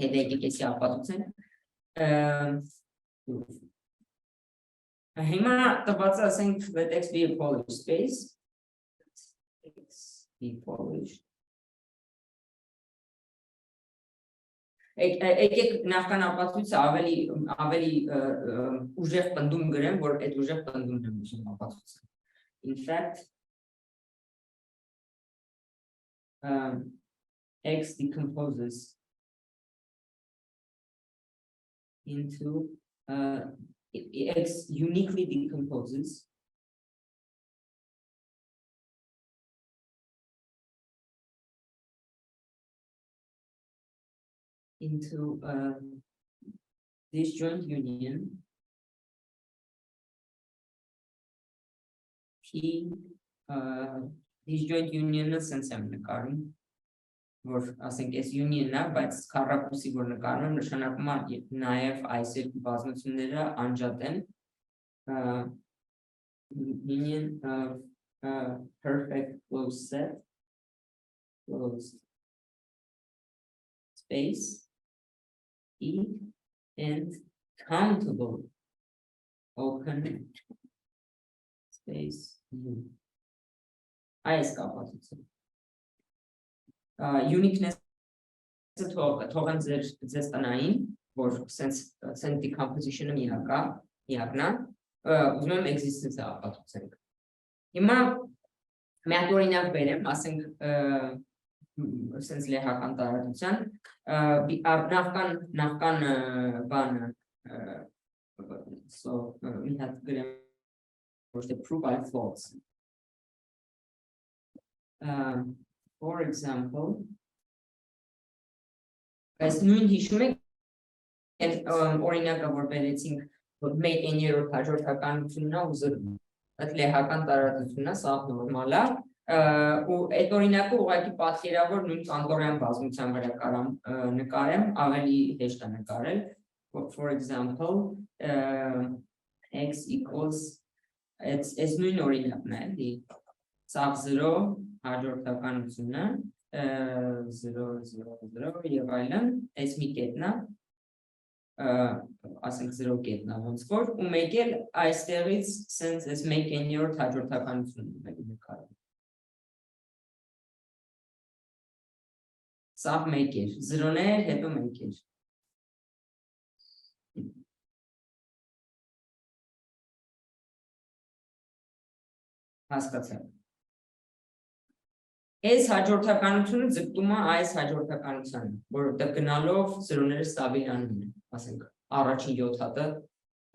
հետեկեցի ապատուցեն հիմա տված ասենք let x be a Polish space x be Polish եկեք նախքան ապացույցը ավելի ուժեղ պնդում գրեմ, որ այդ ուժեղ պնդումն եմ ուզում ապացույցը in fact x decomposes into x uniquely decomposes into disjoint union P disjoint union-ը sense եմ նկարում որ ասենք այս union-ը բայց քառակուսի որ նկարում եմ նշանակում է նաև այս երկու բազմությունները անջատ են union of perfect closed set closed space E and countable open space U. Այս կապացույցը uniqueness-ը թողան ձեզ տնային, որ sense decomposition-ը միակն է, ուզում եմ existence-ը ապացուցենք։ Հիմա մի հատ օրինակ բերեմ, ասենք sense լեհական տարածության, նախքան բանը, so մի հատ գրեմ ոչ թե prove by false. For example, այս նույն հիշում եք օրինակը որ բերեցինք որ make n-երորդ հաջորդականությունն է ու զրում այդ լեհական տարածությունն է սա նորմալ է ու այդ օրինակը ուղղակի պատկերավոր նույն կանտորյան բազմության վրա նկարեմ ավելի հեշտ է նկարել for example x equals այս նույն օրինակն է էլի սա 0 հաջորդականությունը 0 0 0 եւ այլն այս մի կետն է ասենք 0 կետն է ոնց որ ու մեկ էլ այստեղից sense այս մեկ n-երորդ հաջորդականությունն է նկարել սա մեկ էր 0-ներ հետո մեկ էր հասկացա Այս հաջորդականությունը ձգտում է այս հաջորդականությանը, որովհետև գնալով 0-ները ստաբիլանում են, ասենք առաջին 7 հատը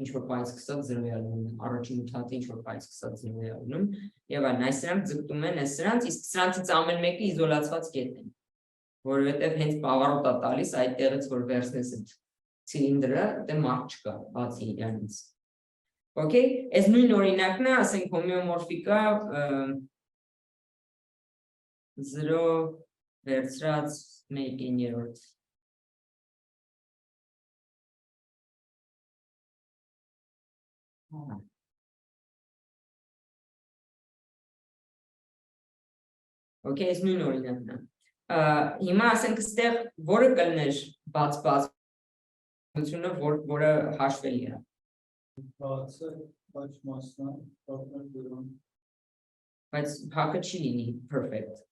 ինչ-որ պայից սկսած 0 է ալնում, առաջին 8 հատը ինչ-որ պայից սկսած 0 է ալնում, եւ այլն, այս սրանք ձգտում են այս սրանց, իսկ սրանցից ամեն մեկը իզոլացված կետ են, որովհետև հենց պավարոտ է տալիս այդտեղից որ վերցնես այդ ցիլինդրը, դե մարդ չկա, բացի իրանից։ Okay, այս նույն օրինակն է, ասենք հոմեոմորֆիկա 0 վերցրած մեկ n-երորդ Okay, այս նույն օրինակն է հիմա ասենք ստեղ որը կլներ բաց բացությունը որը հաշվելի է բացը ոչ մասնա բայց փակը չի լինի perfect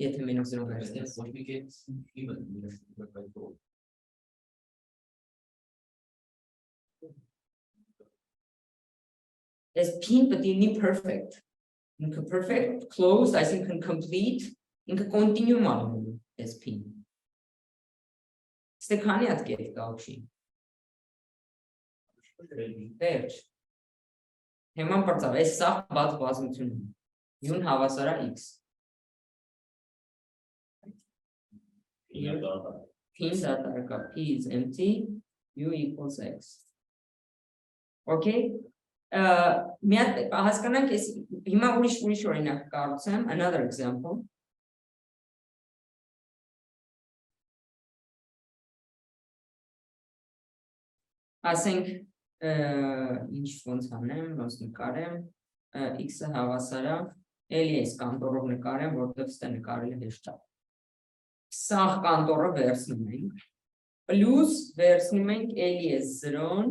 Եթե մենակ 0 վերցնես, ոչ մի կետ Այս p-ն պետք է լինի perfect, ինքը perfect, closed, այսինքն complete, ինքը continuum անում այս p-ն Ստե քանի հատ կետ կա օքշի Վերջ Հեման պրծավ, այս սաղ բաց բազմությունն Յուն հավասար է x P is empty, U equals X. Okay. Another example. I think ինչ-ոնց անեմ, ոնց նկարեմ, x-ը հավասար է, էլի այս կանտորով նկարեմ, որտեղ ստե նկարելը հեշտ է։ Սաղ կանտորը վերցնում ենք, պլյուս վերցնում ենք էլի ես 0-ն,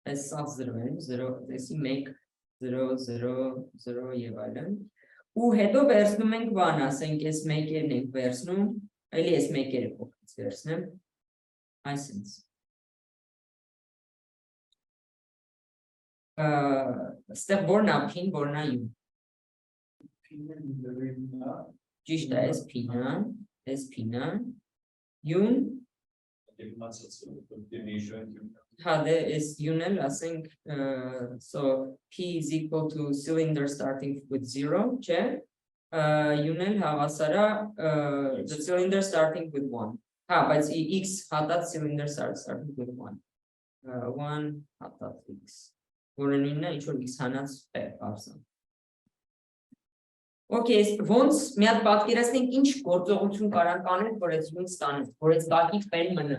այս սաղ 0 են, 0, տեսի 1, 0, 0, 0 և այլն, ու հետո վերցնում ենք բան, ասենք ես մեկերն ենք վերցնում, էլի ես մեկերը փոխից վերցնեմ, այսինց, ստեղ որն ա փին, որն ա յուն, ճիշտ է, այս փինը, յուն, հա դե այս յուն էլ ասենք, so P is equal to cylinder starting with 0, չէ, յուն էլ հավասարա the cylinder starting with 1, հա, բայց x հատած cylinder starting with 1, 1 հատած x, որը նույնն է ինչ-որ x հանած պարսան։ Okay, ոնց մի հատ պատկերացնենք ինչ գործողություն կարանք անել, որ այս յուն ստանանք, որ այս բակի ֆեն մնա։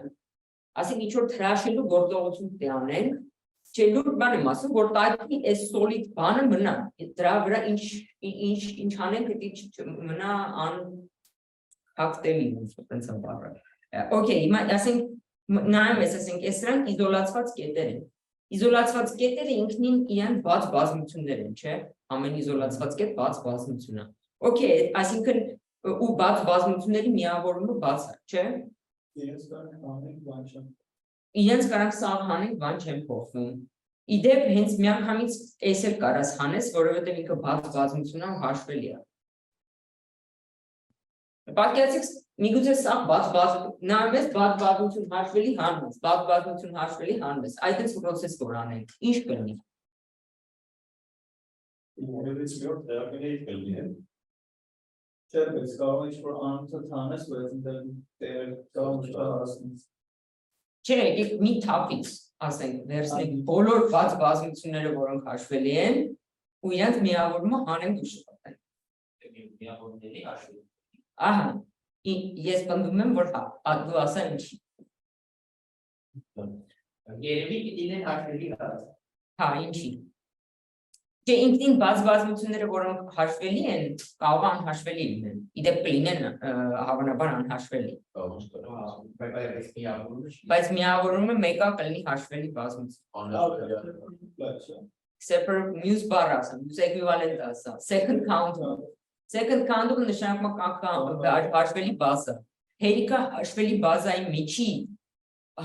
Ասենք ինչ որ թրաշելու գործողություն պետք է անենք, չէ լուր բան եմ ասում, որ տակի այս solid բանը մնա, դրա վրա ինչ անենք, դա մնա անհաղթելի, ոնց է բառը։ Okay, հիմա ասենք նայում ես, ասենք այս սրանք իզոլացված կետեր են։ Իզոլացված կետերը ինքնին իրեն բաց բազմություններ են, չէ՞։ Ամեն իզոլացված կետ բաց բազմություն է։ Okay, այսինքն ու բաց բազմությունների միավորումը բաց է, չէ՞։ Իրենց կարանք սաղ հանենք, բան չեն փոխվում։ Իդեպ հենց միանգամից այս էլ կարաս հանես, որովհետև ինքը բաց բազմություն է ու հաշվելի է։ Պատկերացրեք, միգուցե սաղ բաց նայում ես բաց բազմություն հաշվելի հանես, բաց բազմություն հաշվելի հանես, այդպես պրոցես որ անենք, ինչ կլինի։ Որից մի օր տեղակների կլինի է։ Չէ, բայց կարող ինչ որ անընդհատ հանես, բայց տեղը կարող չհասնես։ Չէ, եկեք մի թափից, ասենք, վերցնենք բոլոր բաց բազմությունները, որոնք հաշվելի են, ու իրենց միավորումը հանենք ու շփոթենք։ Միավորների հաշվելի։ Ահա, ես պնդում եմ, որ հա, դու ասա ինչի։ Երևի իրեն հաշվելի հա։ Հա, ինչի։ Չէ, ինքնին բաց բազմությունները, որոնք հաշվելի են, կարող անհաշվելի լինեն։ Իդեպ կլինեն հավանաբար անհաշվելի։ Բայց միավորումը մեկը կլինի հաշվելի բազմություն։ Separate մյուս բառ ասեմ, մյուս էկվիվալենտ ասա, second count-ում։ Second count-ում նշանակում հաշվելի բազա։ Հերիքա հաշվելի բազայի միջի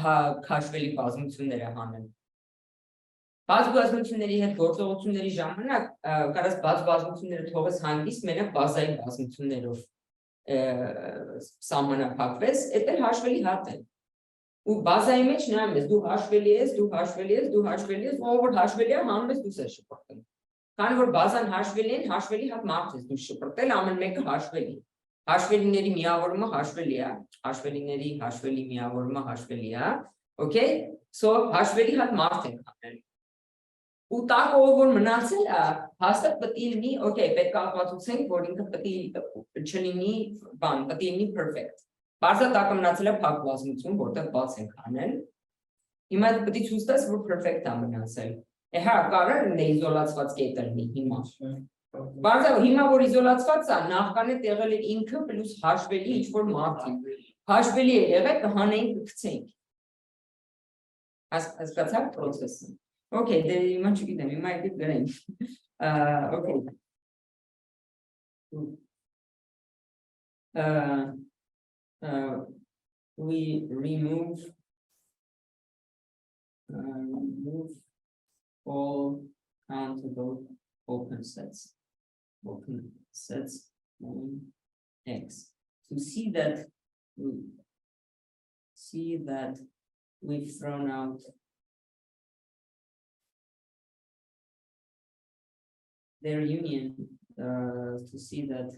հաշվելի բազմությունները հանեն։ Բաց բազմությունների հետ գործողությունների ժամանակ կարաս բաց բազմությունները թողես հանգիստ մենակ բազայի բազմություններով սահմանափակվես, էդ էլ հաշվելի հատ է։ Ու բազայի մեջ նայում ես, դու հաշվելի ես, դու հաշվելի ես, դու հաշվելի ես, ով որ հաշվելի է, հանում ես դու ես շփոթել։ Քանի որ բազան հաշվելի են, հաշվելի հատ մարդ ես դու շփոթել, ամեն մեկը հաշվելի։ Հաշվելիների միավորումը հաշվելի է, հաշվելիների հաշվելի միավորումը հաշվելի է, okay? So հաշվելի հատ մարդ ենք անել։ Ու տակը ով որ մնացել է, հաստատ պետք է լինի, okay, պետք է ապացուցենք, որ ինքը պետք է չլինի բան, պետք է լինի perfect։ Բարձր տակը մնացել է փակ բազմություն, որտեղ բաց ենք անել։ Հիմա պետք է ցույց տաս, որ perfect է մնացել։ Հա, կարող է իզոլացված կետը լինի հիմա։ Բարձր հիմա որ իզոլացված է, նախքանը տեղել է ինքը պլյուս հաշվելի ինչ-որ մարդիկ։ Հաշվելի է եղել, կհանենք կգցենք։ Հասկացա՞ք process-ը։ Okay, դե հիմա չգիտեմ, հիմա եկեք գրենք։ Okay. We remove all countable open sets on X to see that we've thrown out their union, to see that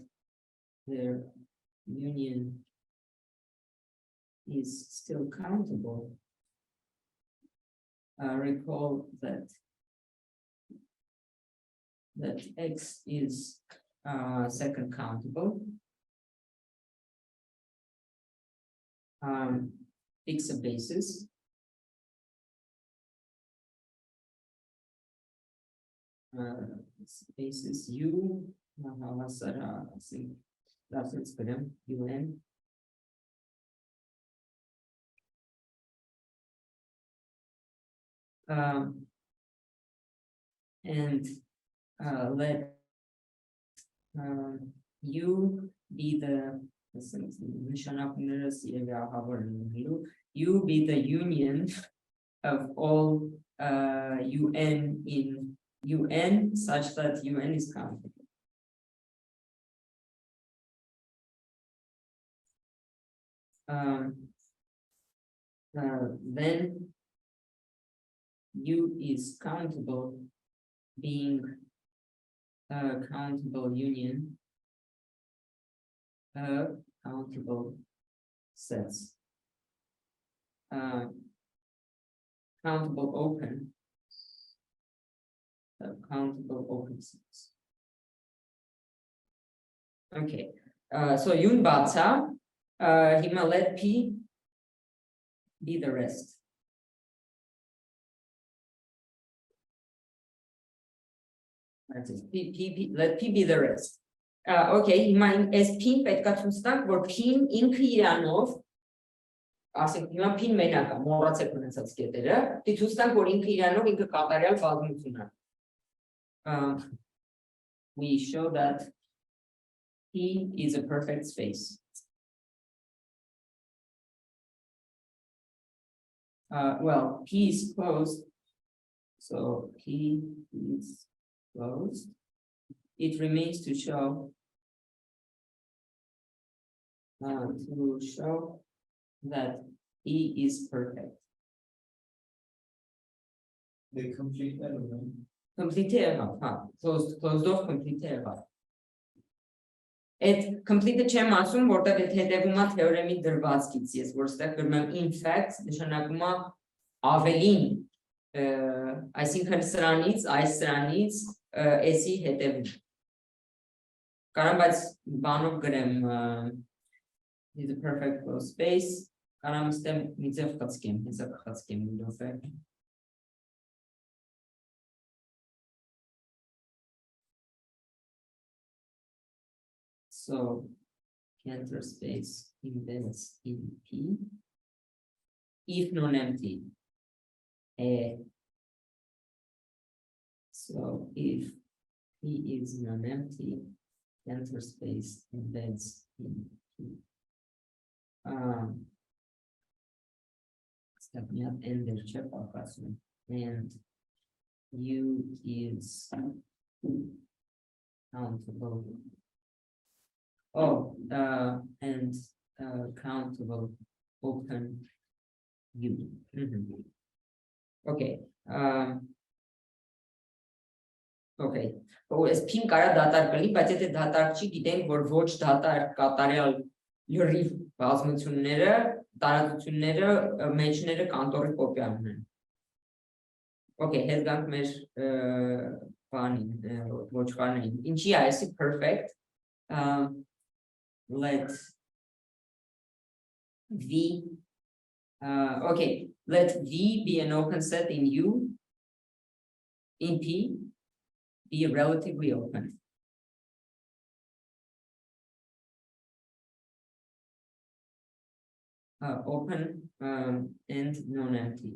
their union is still countable. Recall that X is second countable. Fix a basis. Basis U, I think that's it's for them, UN. and let you be the you be the union of all UN in UN such that UN is countable. Then U is countable, being a countable union of countable sets. Countable open, countable open sets. Okay, so Yun Batsa, Hima let P be the rest. That's it. Let P be the rest. Okay, հիմա այս P-ն պետք է ցույց տանք, որ P-ն ինքը իրանով, ասենք հիմա P-ն մենակ է, մոռացեք ունեցած կետերը, դի ցույց տանք, որ ինքը իրանով ինքը կատարյալ բազմություն է. We show that P is a perfect space. Well, P is closed, so P is closed. It remains to show that P is perfect. The complete element. Complete closed off complete element. It complete չեմ ասում, որտեղ այդ հետևում է թեորեմի դրվածքից, ես որտեղ գրում եմ in fact, նշանակում է ավելին, այսինքն սրանից, այս սրանից, էսի հետևում. Կարամ բայց բանով գրեմ is a perfect closed space, կարամ ստեմ մի ձև խցկեմ, հեսա կխցկեմ իրով է. So, Cantor space embeds in P, if non-empty. So, if P is non-empty, Cantor space embeds in P. Step me up in the check and U is countable. Oh, and countable open U. Okay. Okay. Այս P-ն կարա դատարկ լինի, բայց եթե դատարկ չի, գիտենք, որ ոչ դատարկ կատարյալ լրիվ բազմությունները, տարածությունները, մեջները կանտորի կոպիան ունեն։ Okay, հետ գանք մեր բանին, ոչխարներին։ Ինչի է այսի perfect? Let V, okay, let V be an open set in U, in P, be relatively open. Open and non-empty.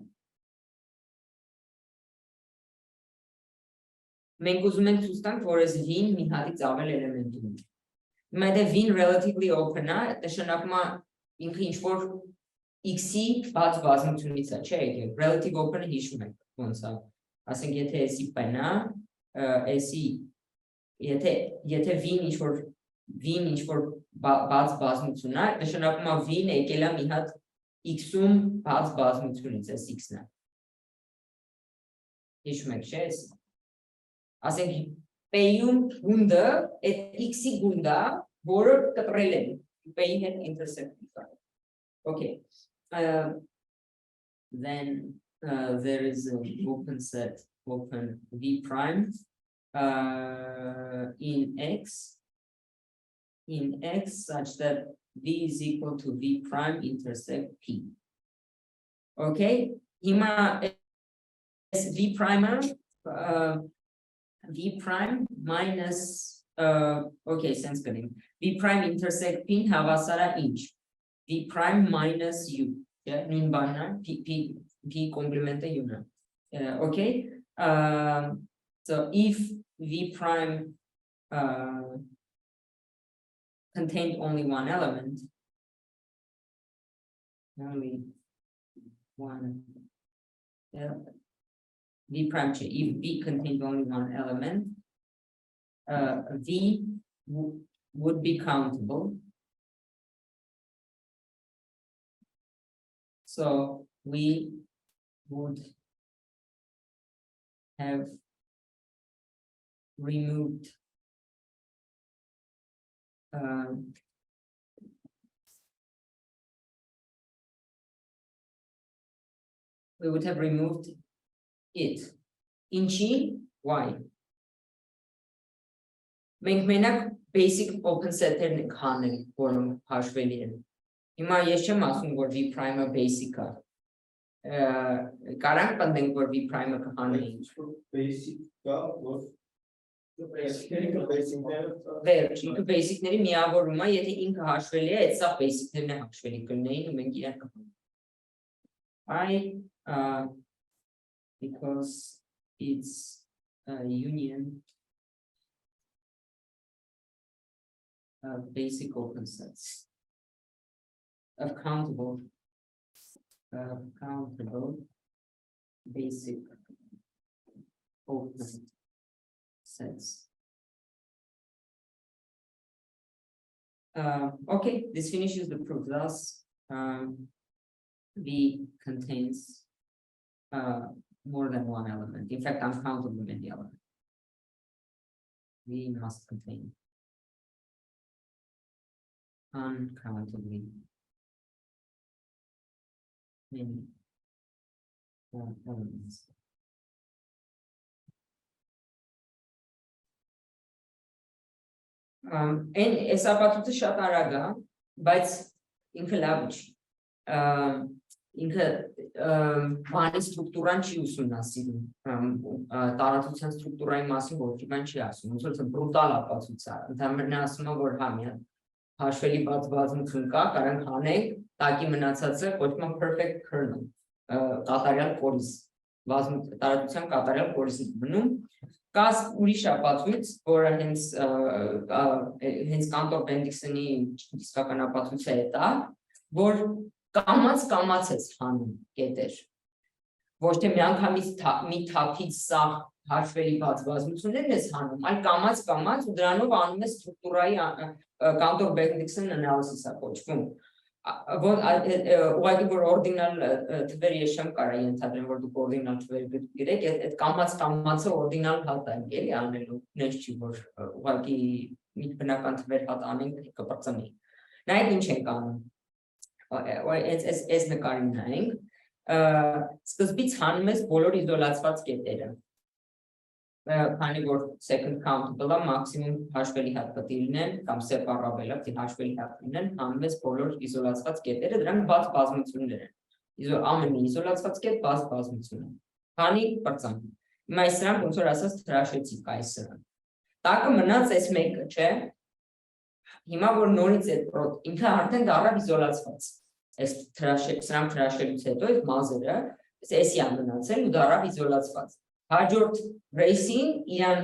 Մենք ուզում ենք ցույց տանք, որ այս V-ն մի հատից ավել էլեմենտ ունի։ Հիմա եթե V-ն relatively open է, նշանակում է ինքը ինչ-որ X-ի բաց բազմությունից է, չէ՞, relative open-ը հիշում եք, ոնց է։ Ասենք եթե էսի P-ն է, էսի եթե V-ն ինչ-որ բաց բազմություն է, նշանակում է V-ն եկել է մի հատ X-ում բաց բազմությունից, էս X-ն է։ Հիշում եք, չէ՞, էս։ Ասենք P-ում գունդը, այդ X-ի գունդը, որը կտրել են, P-ի հետ intersect. Okay. Then there is an open set, open V prime in X such that V is equal to V prime intersect P. Okay, Hima is V primer, V prime minus, okay, sense getting V prime intersect P havasara inch. V prime minus U. Yeah, P complement U. Okay. So if V prime contained only one element, only one V prime check. If V contained only one element, V would be countable. So we would have removed we would have removed it. Ինչի, why? Մենք մենակ basic open set-երն ենք հանել, որոնք հաշվելի են։ Հիմա ես չեմ ասում, որ V prime-ը basic-ը։ Կարանք պնդենք, որ V prime-ը կհանեինք։ Basic-ը, որ Վերջ, ինքը basic-ների միավորում է, եթե ինքը հաշվելի է, այդ սա basic-ներն է հաշվելի կլինեին ու մենք իրար կհանենք։ Why? Because it's a union of basic open sets of countable basic open sets. Okay, this finishes the proof. Thus, V contains more than one element. In fact, uncountable many elements. V must contain uncountably many elements. Այս ապացույցը շատ արագ է, բայց ինքը լավ չի։ Ինքը բանի ստրուկտուրան չի ուսումնասիրում, տարածության ստրուկտուրայի մասին ոչ մի բան չի ասում, ոնց որ բրուտալ ապացույց է, ընդհանրապես ասում է, որ հա մի հաշվելի բազմություն կա, կարանք հանենք, տակի մնացածը կոչվում է perfect kernel, կատարյալ կորիզ, տարածության կատարյալ կորիզն մնում, կա ուրիշ ապացույց, որը հենց Կանտոր Բենդիքսոնի իսկական ապացույցը է դա, որ կամած ես հանում կետեր, ոչ թե միանգամից մի թափից սաղ հաշվելի բազմություններն ես հանում, այլ կամած ու դրանով անում ես ստրուկտուրայի Կանտոր Բենդիքսոն analysis-ը կոչվում, ուղղակի որ օրդինալ թվեր ես չեմ կարա ենթադրեմ, որ դուք օրդինալ թվեր գրեք, այդ կամացը օրդինալ հատ ենք էլի անելու, նենց չի, որ ուղղակի մի բնական թվեր հատ անենք կպրծնի, նայեք ինչ ենք անում, այս նկարին նայենք, սկզբից հանում ես բոլոր իզոլացված կետերը, քանի որ second countable-ը մաքսիմում հաշվելի հատ պետք է լինեն, կամ separable-ը պետք է հաշվելի հատ լինեն, հանում ես բոլոր իզոլացված կետերը, դրանք բաց բազմություններ են, ամեն մի իզոլացված կետ բաց բազմություն է, քանի պրծանք, հիմա այս սրանք ոնց որ ասած թրաշեցիք այս սրանք, տակը մնաց այս մեկը, չէ, հիմա որ նորից ինքը արդեն դառավ իզոլացված, սրանք թրաշելուց հետո այս մազերը, էսի ան մնացել ու դառավ իզոլացված, հաջորդ ռեյսին իրան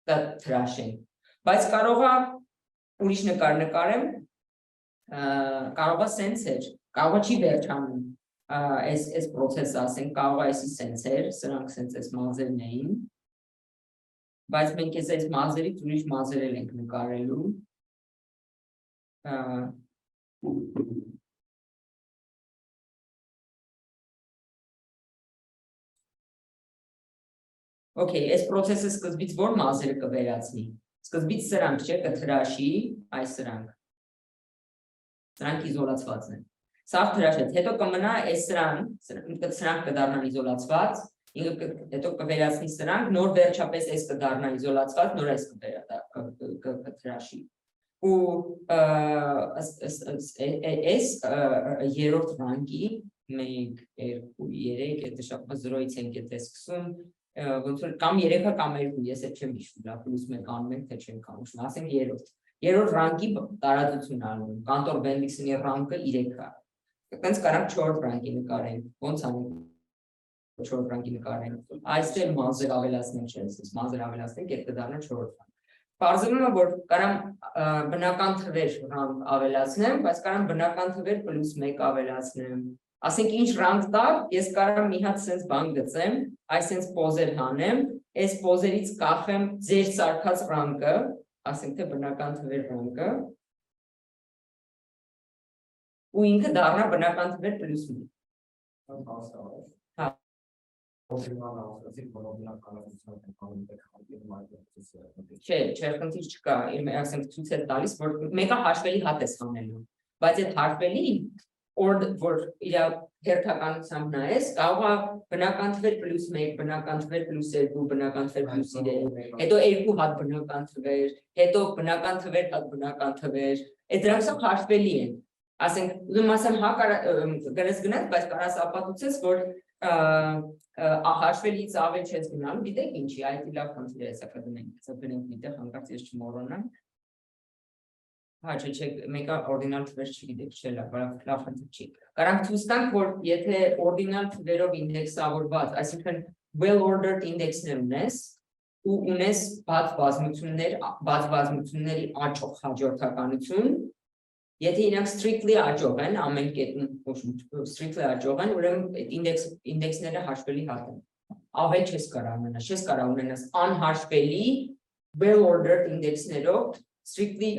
կթրաշեն, բայց կարողա ուրիշ նկար նկարեմ, կարողա սենց էր, կարողա չի վերջանում, այս պրոցեսը ասենք, կարողա այսի սենց էր, սրանք սենց այս մազերն էին, բայց մենք այս մազերից ուրիշ մազեր ենք նկարելու, Okay, այս պրոցեսը սկզբից որ մազերը կվերացնի, սկզբից սրանք չէ կթրաշի, այս սրանք իզոլացվածն են, սաղ թրաշեց, հետո կմնա այս սրանք կդարնան իզոլացված, հետո կվերացնի սրանք, նոր վերջապես այս կդարնա իզոլացված, նոր այս կթրաշի, ու այս երորդ ռանգի, 1, 2, 3, եթե շապը 0-ից ենք եթե սկսում, կամ 3-ը կամ 2, ես էլ չեմ հիշում, լավ պլյուս 1 անում ենք, թե չենք անում, ասենք երրորդ ռանգի տարածություն անում, Կանտոր Բենդիքսոնի ռանգը 3 է, տենց կարանք 4 ռանգի նկարենք, ոնց անենք, 4 ռանգի նկարենք, այստեղ մազեր ավելացնենք չէ, մազեր ավելացնենք, այդ կդառնա 4 ռանգ։ Պարզվում է, որ կարամ բնական թվեր ռանգ ավելացնեմ, բայց կարամ բնական թվեր պլյուս 1 ավելացնեմ։ Ասենք ինչ ռանգ տա, ես կարամ մի հատ սենց բան գծեմ, այս սենց պոզեր հանեմ, այս պոզերից կախեմ ձեր սարքած ռանգը, ասենք թե բնական թվեր ռանգը, ու ինքը դառնա բնական թվեր պլյուս 1։ Չէ, խնդիր չկա, ասենք ցույց է տալիս, որ մեկը հաշվելի հատ է հանելու, բայց այդ հաշվելի որ իր հերթականությամբ նայես, կարող է բնական թվեր պլյուս 1, բնական թվեր պլյուս 2, բնական թվեր պլյուս 3, հետո 2 հատ բնական թվեր, հետո բնական թվեր հատ բնական թվեր, այդ դրանք հաշվելի են։ Ասենք, ուզում ասեմ հա գրես գնաց, բայց կարաս ապացուցես, որ հաշվելիից ավել չես գնալու, գիտեք ինչի, այդ լավ խնդիր է, սա կդնենք միտեղ, հանկարծ ես չմոռանամ։ Հա, չէ, մեկը օրդինալ թվեր չգիտեք, չէ, լավ խնդիր չի։ Կարանք ցույց տանք, որ եթե օրդինալ թվերով ինդեքսավորված, այսինքն well-ordered ինդեքսներ ունես, ու ունես բաց բազմությունների աճող հաջորդականություն, եթե իրանք strictly աճող են, ամեն կետում strictly աճող են, ուրեմն ինդեքսները հաշվելի հատ են։ Ավել չես կարող ունենաս, չես կարող ունենաս անհաշվելի well-ordered ինդեքսներով strictly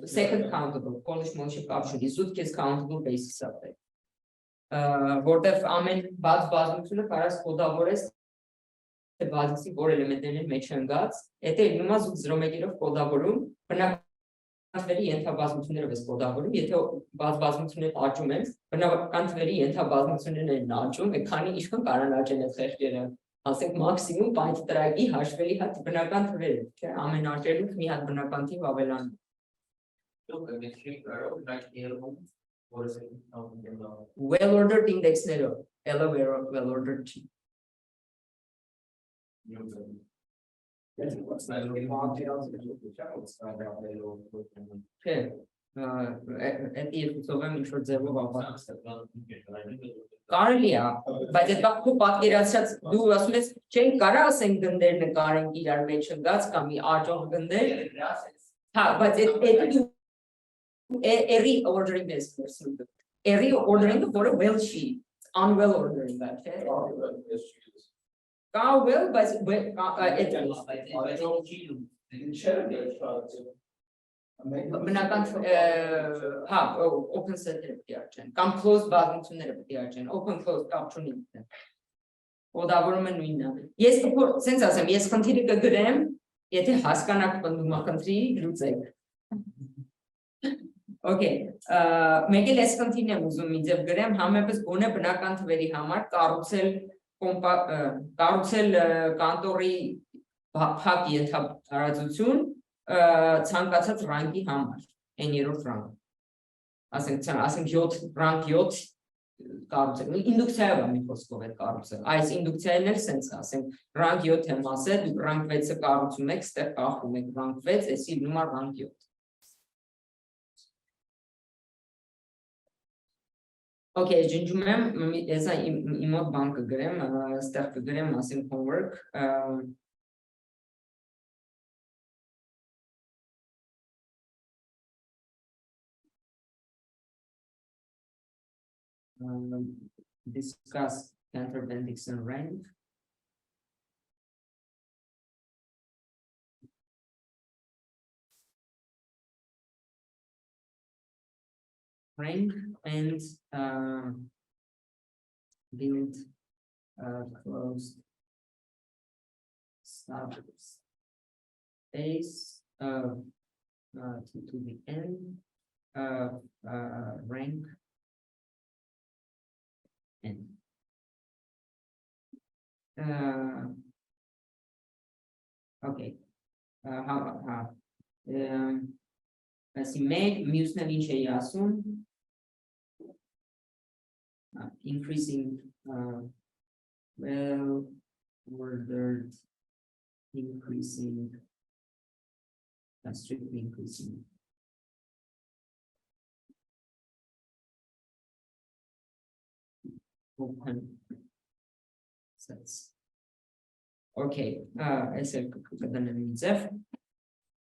second countable, Polish կապ չունի, զուտ քեզ countable basis-ը է։ Որտեվ ամեն բաց բազմությունը կարաս կոդավորես բազիսի որ էլեմենտների մեջ ընկած, եթե նոմա զուտ 0-1-ով կոդավորում, բնական թվերի ենթաբազմություններով ես կոդավորում, եթե բազմությունները աճում են, բնական թվերի ենթաբազմություններն են աճում, քանի ինչքան կարան աճեն այդ խեղճերը, ասենք մաքսիմում պայթտրակի հաշվելի հատ բնական թվեր է, չէ, ամեն աճելուց մի հատ բնական թիվ ավելանում։ Well-ordered ինդեքսներով, well-ordered չի։ Չէ, այդ երկուսով եմ ինչ-որ ձևով ապացուցել։ Կարելի է, բայց այդ քո պատկերացրած դու ասում ես, չեն կարա ասենք գնդեր նկարենք իրար մեջ ընկած կամ մի աճող գնդեր, հա, բայց այդ դու էրի ordering ես խոսում, էրի ordering-ը որը well չի, unwell ordering-ը, չէ։ Կա well, բայց բնական հա, open set-երը պետք է աճեն, կամ closed բազմությունները պետք է աճեն, open closed կապ չունի։ Կոդավորումը նույնն է։ Ես սենց ասեմ, ես խնդիրը կգրեմ, եթե հասկանաք պնդումը խնդրի, լուծեք։ Okay, մեկ էլ ես խնդիրն եմ ուզում մի ձև գրեմ, համեմատած գոնե բնական թվերի համար կառուցել կանտորի փակ ենթատարածություն ցանկացած ռանգի համար, n-րդ ռանգ։ Ասենք 7 ռանգ 7 կառուցել, ինդուկցիայով է մի խոսքով է կառուցել։ Այս ինդուկցիան էլ սենց է, ասենք ռանգ 7 եմ ասել, դուք ռանգ 6-ը կառուցում եք, ստեղ կախում եք ռանգ 6, էսի լինում է ռանգ 7։ Okay, ջնջում եմ, ես իմ մոտ բան կգրեմ, ստեղ կգրեմ, ասենք homework, discuss Cantor-Bendixson rank. And build closed subspace to the end rank n. Okay. Let's make muesnel ինչ էի ասում, increasing well-ordered increasing strictly increasing open sets. Okay,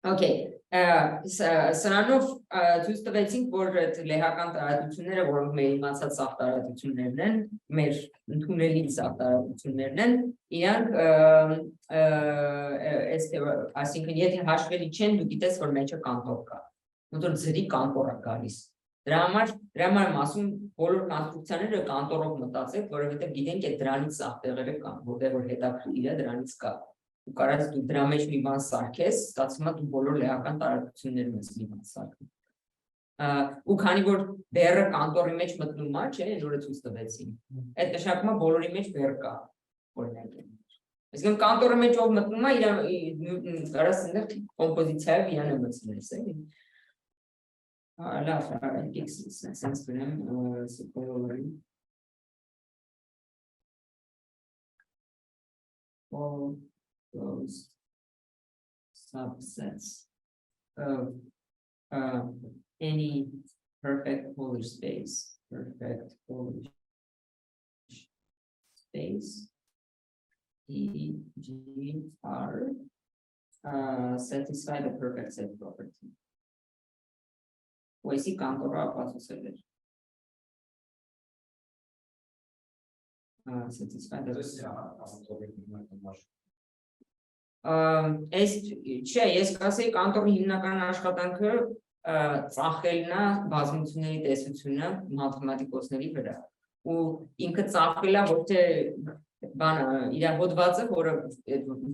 Okay, սրանով ցույց տվեցինք, որ այդ լեհական տարածությունները, որոնք մեր իմացած սաղ տարածություններն են, մեր ընդունելի սաղ տարածություններն են, իրանք այսինքն եթե հաշվելի չեն, դու գիտես, որ մեջը կանտոր կա, ոնց որ ձրի կանտոր է գալիս։ Դրա համար եմ ասում, բոլոր կոնստրուկցիաները կանտորով մտածեք, որովհետև գիտենք, այդ դրանից սաղ տեղերը կան, որտեղ որ հետաքրքիր է դրանից կա։ Ու կարած դու դրա մեջ մի բան սարքես, ստացվում է դու բոլոր լեհական տարածություններում ես մի բան սարքում։ Ու քանի որ բեռը կանտորի մեջ մտնում է, չէ, նորը ցույց տվեցին։ Այդ նշանակում է բոլորի մեջ բեռ կա, օրինակ։ Այսինքն կանտորի մեջ ով մտնում է, իր կարած այնտեղ կոմպոզիցիայով իրան է մտցնես, էլի։ Լավ, sense բնեմ սուպերովերի։ All those subsets of any perfect Polish space, E.g. are satisfy the perfect set property. Why is he կանտորը ապացուցել էր? Satisfy the չէ, ես կասեի կանտորի հիմնական աշխատանքը ծախելն է բազմությունների տեսությունը մաթեմատիկոսների վրա ու ինքը ծախել է ոչ թե բանը իր հոդվածը, որը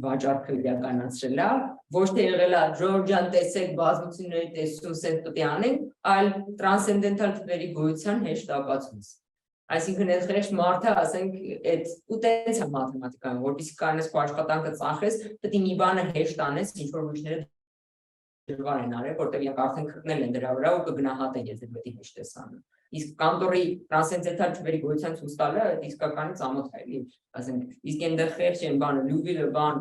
վաճառքը իրականացրել է, ոչ թե եղել է Ժորժյան տեսեք բազմությունների տեսություն սենց պետք է անենք, այլ տրանսցենդենտալ թվերի գոյության հեշտ ապացույց։ Այսինքն այդ խեղճ մարդը, ասենք, այդ ու տենց է մաթեմատիկան, որպեսզի կարողանաս քո աշխատանքը ծախես, պետք է մի բանը հեշտ անես, ինչ որ ուրիշները դժվար են արել, որտեղ իրենք արդեն քրտնել են դրա վրա ու կգնահատեն, եթե պետք է հեշտ ես անում։ Իսկ կանտորի տրանսցենդենտալ թվերի գոյության ցույց տալը իսկականից ամոթ է, էլի, ասենք, իսկ այնտեղ խեղճ են բանը, լյուվիլը բան,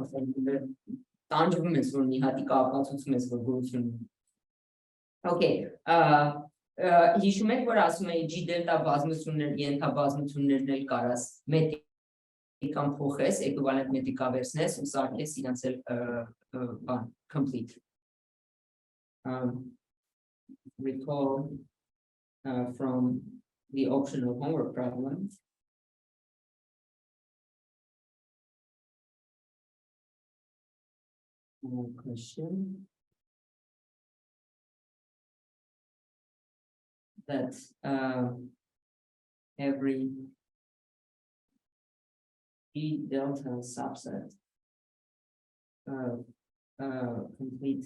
տանջվում ես, որ մի հատի կապացուցում ես, որ գոյություն ունի։ Okay, հիշում եք, որ ասում էի G դելտա բազմություններ, ենթաբազմություններն էլ կարաս մետրիկան փոխես, էկվիվալենտ մետրիկա վերցնես ու սարքես իրանց էլ complete. Recall from the optional homework problem. Question. That every G delta subset of complete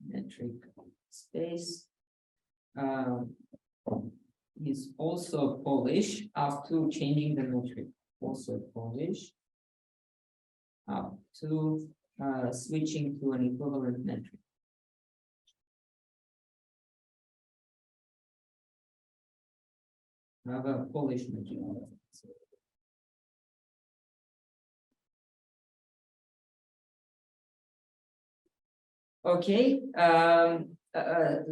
metric space is also Polish up to changing the metric, also Polish up to switching to an equivalent metric. I have a Polish metric. Okay,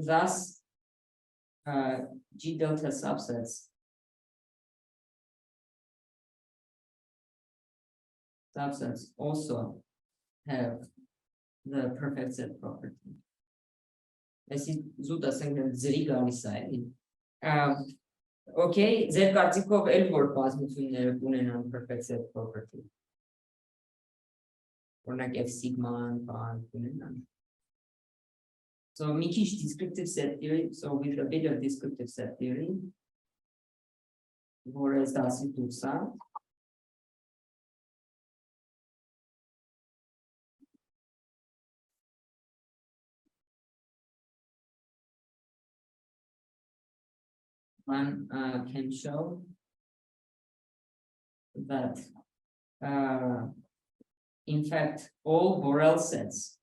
thus G delta subsets also have the perfect set property. This is Zuta saying zeri galisai. Okay, Z kartikov elvor բազմությունները ունենան perfect set property. Օրինակ F sigma բան ունենան. So մի քիչ descriptive set theory, so with a bit of descriptive set theory, որը դասի դուրս է. One can show that in fact all Borel sets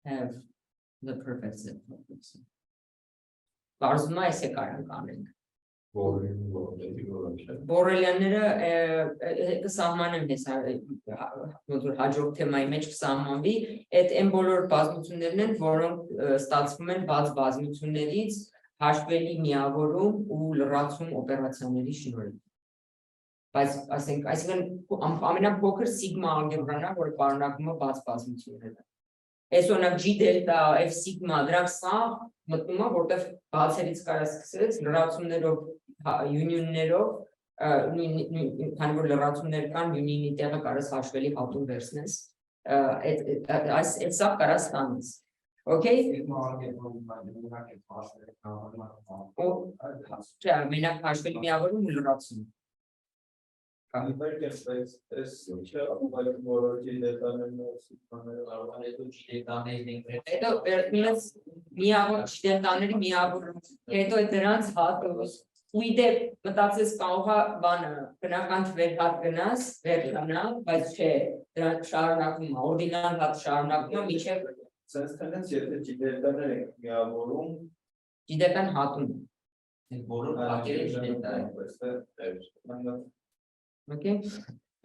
have the perfect set property. Բարձում է այս է կարանք անենք։ Բորելյանները կսահմանեմ ես հաջորդ թեմայի մեջ կսահմանվի, այդ այն բոլոր բազմություններն են, որոնք ստացվում են բաց բազմություններից հաշվելի միավորում ու լրացում օպերացիաների շնորհիվ։ Բայց այսինքն ամենափոքր սիգմա ալգեբրան է, որը պարունակում է բաց բազմությունները։ Այս օրինակ G դելտա F սիգմա դրանք սա մտնում է, որտեղ բացերից կարա սկսեց լրացումներով, յունիոններով, քանի որ լրացումներ կան, յունիոնի տեղը կարաս հաշվելի հատում վերցնես, այդ սա կարա ստանես։ Okay. Մենակ հաշվելի միավորում ու լրացում։ Հետո միավորների միավորում, հետո դրանց հատուց, ու իդեպ մտածես կարող է բանը բնական վերհատ գնաս, վերհանալ, բայց չէ, դրանք շարունակում է, օրդինալ հատ շարունակում է, մինչև Sense tendency եթե ջիդելտաներ ենք միավորում ջիդետան հատում որում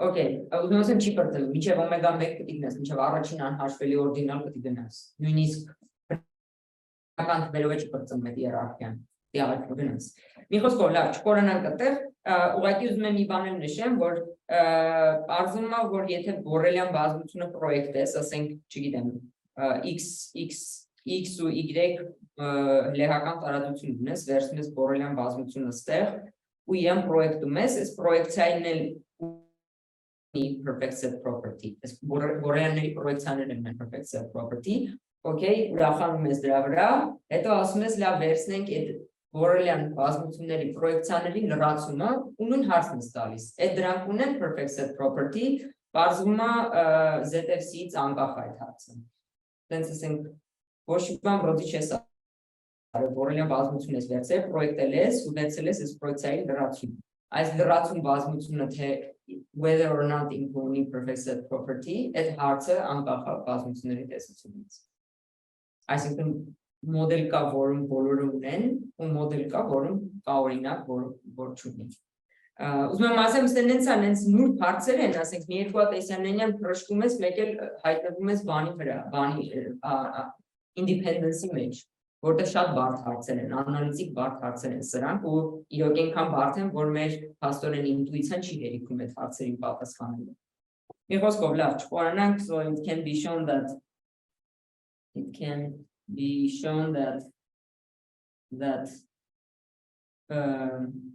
Okay, ուզում եմ չի բրտել, մինչև օմեգա 1 պիտի գնաս, մինչև առաջին անհաշվելի օրդինալ պիտի գնաս, նույնիսկ բնական թվերով չի բրծում այդ իերարխիան, դիաղաչում գնաս։ Մի խոսքով լավ, չկորանանք այդտեղ, ուղղակի ուզում եմ մի բան եմ նշեմ, որ պարզվում է, որ եթե բորելյան բազմությունը պրոյեկտ ես, ասենք, չգիտեմ, X ու Y լեհական տարածություն ունես, վերցնում ես բորելյան բազմությունը ստեղ, ու իրան պրոյեկտում ես, այս պրոյեկցիային էլ ունի perfect set property, այս բորելյանների պրոյեկցիաներն են perfect set property, okay, ուրախանում ես դրա վրա, հետո ասում ես լավ վերցնենք այդ բորելյան բազմությունների պրոյեկցիաների լրացումը ու նույն հարցն ես տալիս, այդ դրանք ունեն perfect set property, պարզվում է ZFC-ից անկախ այդ հարցը։ Դենց ասենք, ոչ բան բրոդի չես բորելյան բազմություն ես վերցել, պրոյեկտել ես ու վերցել ես այս պրոյեկցիայի լրացում։ Այս լրացում բազմությունը թե whether or not ունի perfect set property, այդ հարցը անկախ է բազմությունների տեսությունից։ Այսինքն մոդել կա, որում բոլորը ունեն, ու մոդել կա, որում կա օրինակ, որ չունի։ Ուզում եմ ասեմ, նենց նուրբ հարցեր են, ասենք, մի երկու հատ էսյանենյան փրշկում ես, մեկ էլ հայտնվում ես բանի վրա, բանի independence-ի մեջ, որտեղ շատ բարդ հարցեր են, անալիզիկ բարդ հարցեր են սրանք, ու իրոք այնքան բարդ են, որ մեր փաստորեն ինտուիցիան չի հերիքում այդ հարցերին պատասխանելու։ Մի խոսքով լավ, չխորանանք, so it can be shown that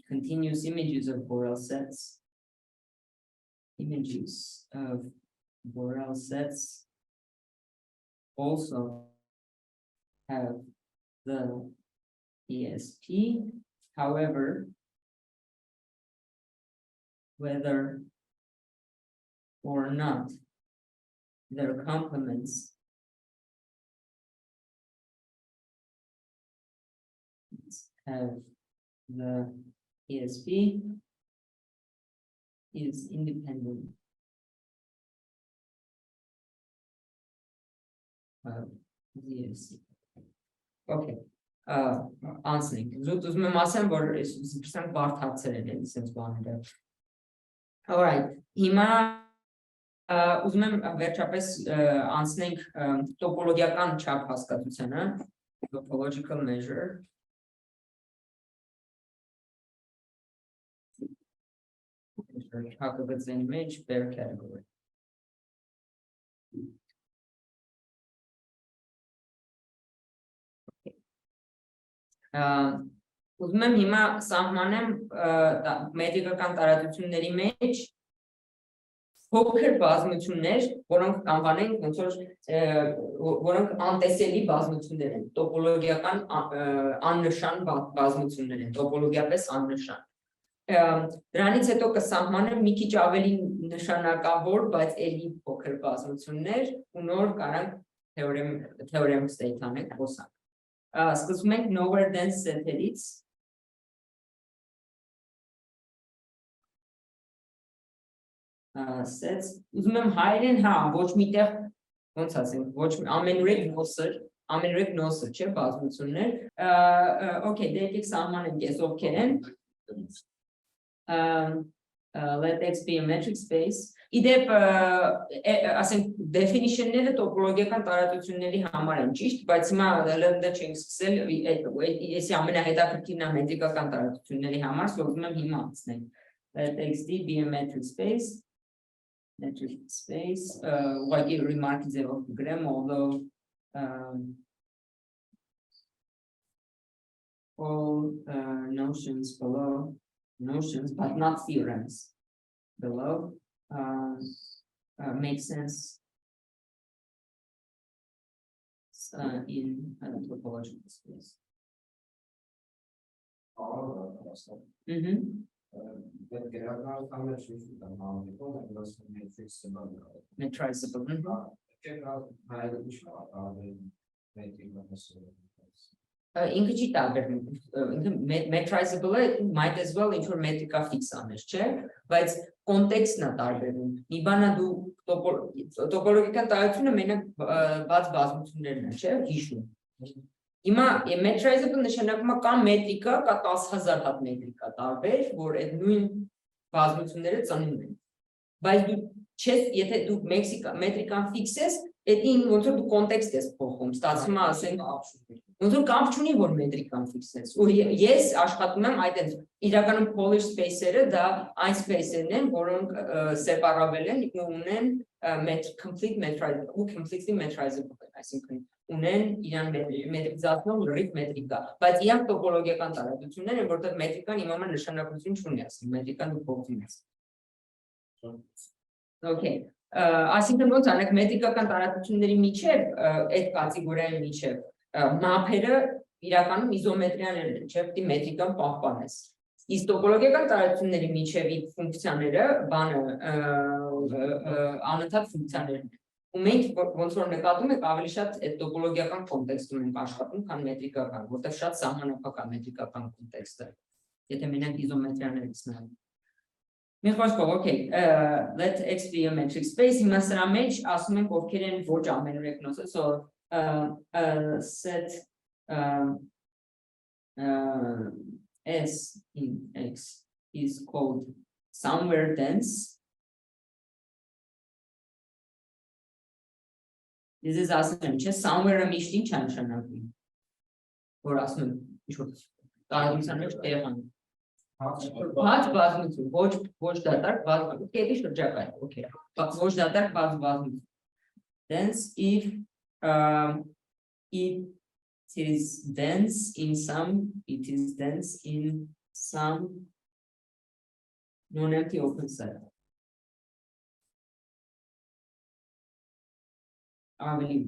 continuous images of Borel sets also have the ESP, however, whether or not their complements have the ESP is independent of the ESP. Okay. Answering. Ուզում եմ ասեմ, որ սրանք բարդ հարցեր են sense բաները։ All right. Հիմա ուզում եմ վերջապես անցնենք տոպոլոգիական չափ հասկացությանը, topological measure. Half of its image bare category. Ուզում եմ հիմա սահմանեմ մետրիկական տարածությունների մեջ փոքր բազմություններ, որոնք կանվանենք ոնց որ որոնք անտեսելի բազմություններ են, տոպոլոգիական աննշան բազմություններ են, տոպոլոգիապես աննշան։ Դրանից հետո կսահմանեմ մի քիչ ավելի նշանակավոր, բայց էլի փոքր բազմություններ ու նոր կարանք թեորեմ state անենք խոսանք։ Սկսում ենք nowhere dense set-երից։ Sets, ուզում եմ հայերեն, հա, ոչ միտեղ, ոնց ասենք, ոչ ամենուրեք նոսր, չէ, բազմություններ։ Okay, դե եկեք սահմանենք ես ովքեր են։ let X be a metric space. Իդեպ ասենք definition-ները տոպոլոգիական տարածությունների համար են ճիշտ, բայց հիմա LLM-ը չենք սկսել, էսի ամենահետաքրքիրն է մետրիկական տարածությունների համար, սովորում եմ հիմա անցնել. Let XD be a metric space. Ուղղակի remark-ի ձևով կգրեմ, although all notions below, notions but not theorems below make sense in topological space. Metrizable. Ինքը չի տարբերվում, metrizable-ը might as well ինչ-որ մետրիկա ֆիքս անես, չէ, բայց կոնտեքստն է տարբերվում, մի բանա դու տոպոլոգիական տարածությունը մենակ բաց բազմություններն է, չէ, հիշում, հիմա metrizable նշանակում է կա մետրիկա, կա 10,000 հատ մետրիկա տարբեր, որ այդ նույն բազմությունները ծնում են, բայց դու չես, եթե դու մետրիկան ֆիքս ես, այդ ոնց որ դու կոնտեքստ ես փոխում, ստացվում է ասենք ոնց որ կապ չունի որ մետրիկան ֆիքսես ու ես աշխատում եմ այդ իրականում Polish space-երը դա այն space-երն են որոնք separable են ու ունեն completely metrizable այսինքն ունեն իրան մետրիզացնող լրիվ մետրիկա բայց իրանք տոպոլոգիական տարածություններ են որտեղ մետրիկան իմ համար նշանակություն չունի ասենք մետրիկան դու փոխում ես Okay այսինքն ոնց անեք մետրիկական տարածությունների միջև այդ կատեգորիայի միջև մափերը իրականում իզոմետրիաներն են, չէ՞ պետք է մետրիկան պահպանես։ Իսկ տոպոլոգիական տարածությունների միջևի ֆունկցիաները բանը անընդհատ ֆունկցիաներն են։ Ու մենք ոնց որ նկատում եք ավելի շատ այդ տոպոլոգիական կոնտեքստում ենք աշխատում, քան մետրիկական, որտեղ շատ սահմանափակ է մետրիկական կոնտեքստը։ Եթե մենակ իզոմետրիաներից նայենք։ Մի խոսքով, okay, let X be a metric space, հիմա սրա մեջ ասում ենք ովքեր են ոչ ամենուրեք so set S in X is called somewhere dense. This is asking somewhere a mishtin chanchanagui. Or asking What was watch that was okay, but watch that was dense if it is dense in some, it is dense in some non-empty open set. I will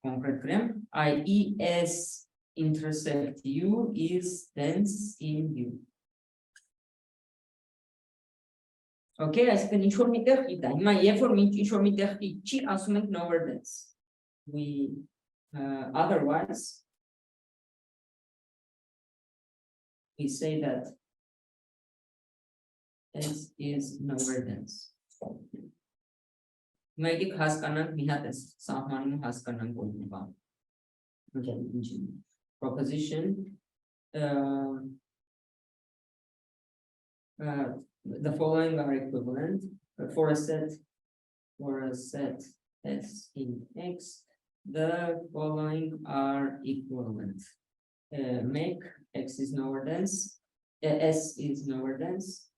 concrete claim. I.e. S intersect U is dense in U. Okay, I can ensure me the my effort ensure me the chi assuming nowhere dense. We otherwise we say that S is nowhere dense. Make it has canon we had this someone has canon golden bomb. Proposition the following are equivalent for a set S in X. The following are equivalent. Make X is nowhere dense. S is nowhere dense.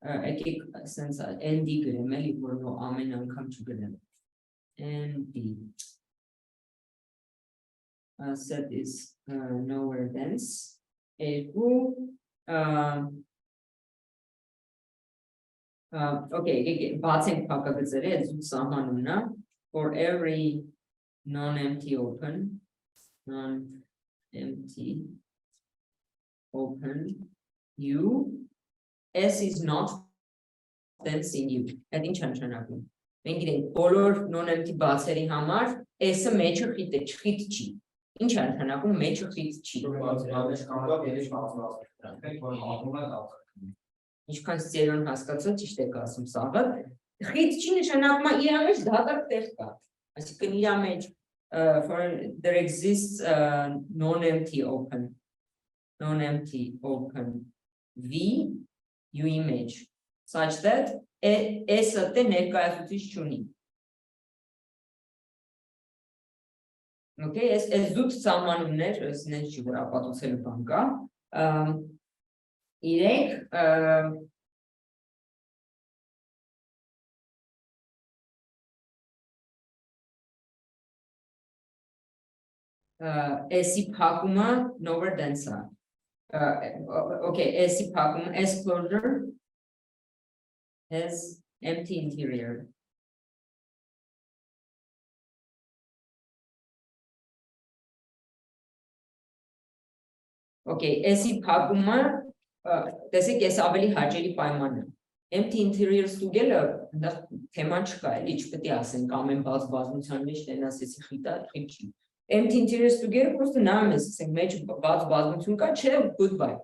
Ekik sense ND gremeli for no amen and come together. ND set is nowhere dense. Okay, for every non-empty open U S is not dense in U. I think chanchanaku. When color non-empty baseri hamar S a major hit chi. In chanchanaku major hit chi. Ինչ կան հասկացած ճիշտ եք ասում սաղը խիտ չի նշանակում է իր մեջ դատարկ տեղ կա այսինքն իր մեջ for there exists non-empty open V U image such that S-ը դե ներկայացուցիչ չունի։ Okay, այս զուտ սահմանումներ, ասենց չի որ ապացուցելու բան կա, իրենք S-ի փակումը lower than սա։ Okay, S-ի փակումը, S closure has empty interior. Okay, S-ի փակումը, տեսեք, ես ավելի հաճելի պայման է։ Empty interior ստուգելը, դա թեման չկա, էլի չպետք է ասենք ամեն բազմության մեջ տենաս էսի խիտ չի։ Empty interior ստուգելը պրոստը նայում ես, ասենք մեջ բազմություն կա, չէ, goodbye։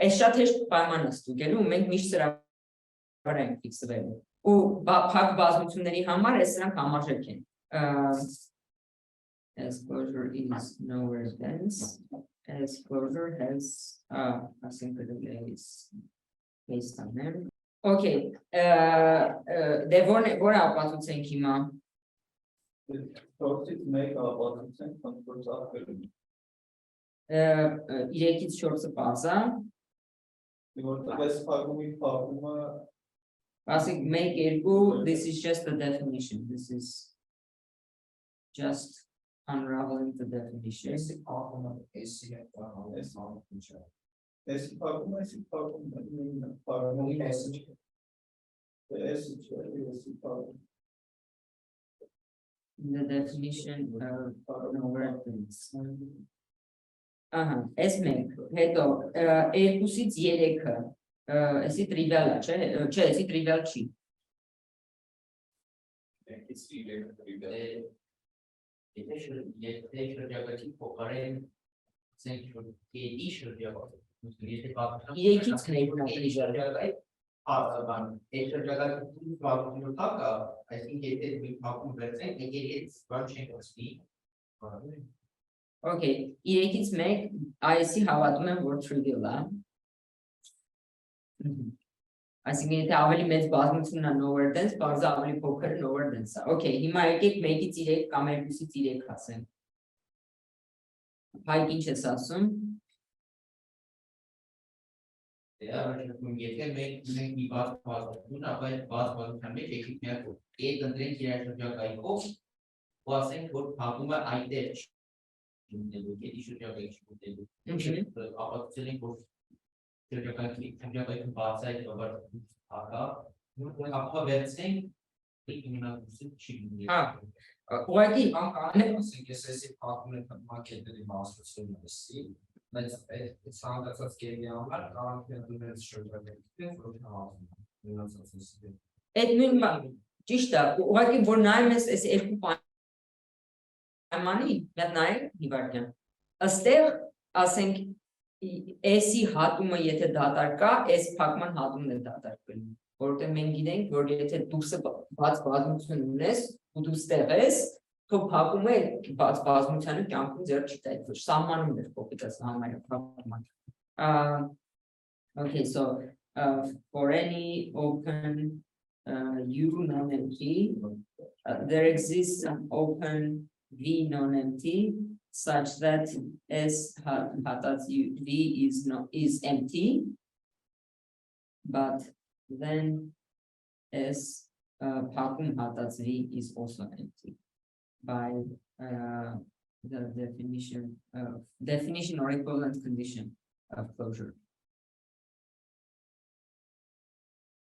Այս շատ հեշտ պայման է ստուգելու, մենք միշտ սրա վրա ենք ֆիքսվելու։ Ու փակ բազմությունների համար այս սրանք համարժեք են։ As closure is nowhere dense, as closure has I think the is based on them. Okay, դե որ ապացուցենք հիմա։ Փորձից մեկ ապացուցենք կոնկուրսակերում։ 3-ից 4-ը բազա։ Որտեղ այս փակումի փակումը Ասենք make երկու, this is just the definition. This is just unraveling the definition. Էսի փակումը, էսի The definition of nowhere dense. Այս մենք, հետո 2-ից 3-ը, էսի trivial-ը, չէ, էսի trivial չի։ Եթե շրջակայքի փոխարեն ասենք որ գետի շրջակայք եթե պատմական 3-ից քնեյքն շրջակայք բան այդ շրջակայքի բաղությունը կա այսինքն եթե մի փակում վերցնենք եկել բան չենք ասի Okay, 3-ից 1 այսի հավատում եմ որ trivial է։ Այսինքն եթե ավելի մեծ բազմությունն է nowhere dense, բարձր ավելի փոքր nowhere dense է։ Okay, հիմա եկեք 1-ից 3 կամ 2-ից 3 ասենք։ Հայկ ինչ ես ասում։ Եթե մենք մի բաց բազմություն, ապա այդ բաց բազմության մեջ եկեք միակ այդ ընտրենք իրար շրջակայքով ու ասենք որ փակումը այդտեղ չի ունենալու, գետի շրջակայք չի ունենալու։ Ապացուցել ենք որ շրջակայքի բաց այդ բարձր հակա, ապա վերցնենք իմունագուսին չի ունենալու։ Ուղղակի Անկանենք ասենք ես էսի փակում եմ մակետների մասնությունը էսի, բայց այդ ցանկացած գերի համար կարող է դունել շրջակայքին, որ հավասար մնացած էսի։ այդ նույն ճիշտ է, ուղղակի որ նայում ես այս երկու պայմանի, միատ նայեք Հիվարդյան։ Այստեղ ասենք S-ի հատումը եթե դատարկ կա, S փակման հատումն է դատարկ կլինի, որովհետև մենք գիտենք, որ եթե դուսը բաց բազմություն ունես, ու դու ստեղ ես, քո փակումը բաց բազմությանը կյանքում ձեռ չի տա, ոչ սահմանում էր փոքր համարը փակման։ Okay, so for any open U non-empty, there exists an open V non-empty such that S V is empty, but then S Pakum V is also empty by the definition or equivalent condition of closure.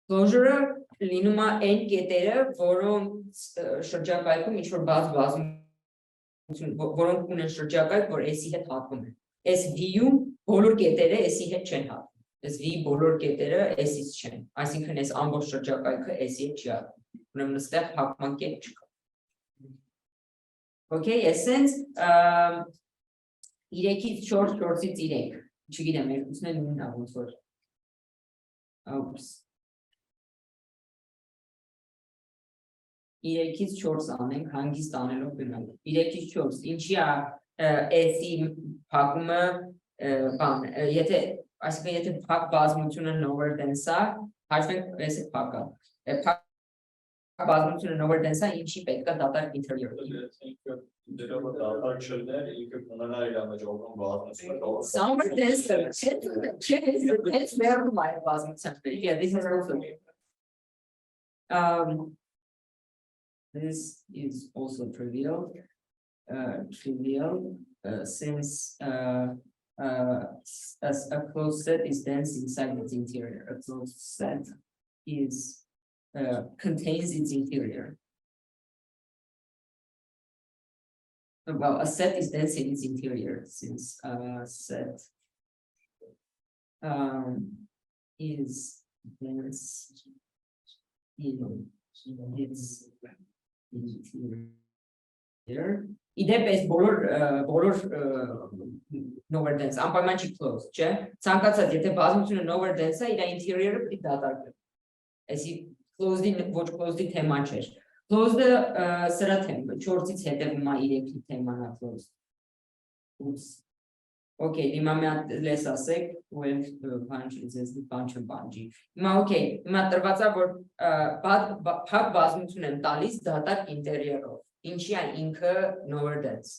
Closure լինում է այն կետերը, որոնց շրջակայքում ինչ որ բազմություն, որոնք ունեն շրջակայք, որ S-ի հետ հատվում են։ S V-ում բոլոր կետերը S-ի հետ չեն հատվում։ S V-ի բոլոր կետերը S-ից չեն։ Այսինքն այս ամբողջ շրջակայքը S-ի հետ չի հատվում։ Ուրեմն այստեղ հատման կետ չկա։ Okay, essence 3-ից 4, 4-ից 3, չգիտեմ, երկուսն էլ նույնն է ոնց որ։ Oops. 3-ից 4 անենք, հանգիստ անելով գնանք։ 3-ից 4, ինչի է S-ի փակումը, բան, եթե Այսինքն եթե փակ բազմությունը lower dense-ա, հաշվենք էսը փակը։ Փակ բազմությունը lower dense-ա, ինչի պետք է դատարկ ինտերիոր։ Somewhere dense, it's very my բազմության։ Yeah, this is also. This is also trivial. Since as a closed set is dense inside its interior, a closed set is contains its interior. Well, a set is dense in its interior since set is dense in its interior. Իդեպ բոլոր lower dense անպայման չի close, չէ՞։ Ցանկացած եթե բազմությունը lower dense է, իր interior-ը պետք է դատարկվի։ Այսի closed-ի ոչ closed-ի թեման չէր։ Closed-ը սրա թեմա 4-ից հետևում է 3-ի թեման է closed։ Oops. Okay, հիմա մի հատ լես ասեք, ու էլ բան չբանջի։ Հիմա okay, հիմա տրված է որ փակ բազմություն եմ տալիս դատակ ինտերիերով։ Ինչի է ինքը lower dense։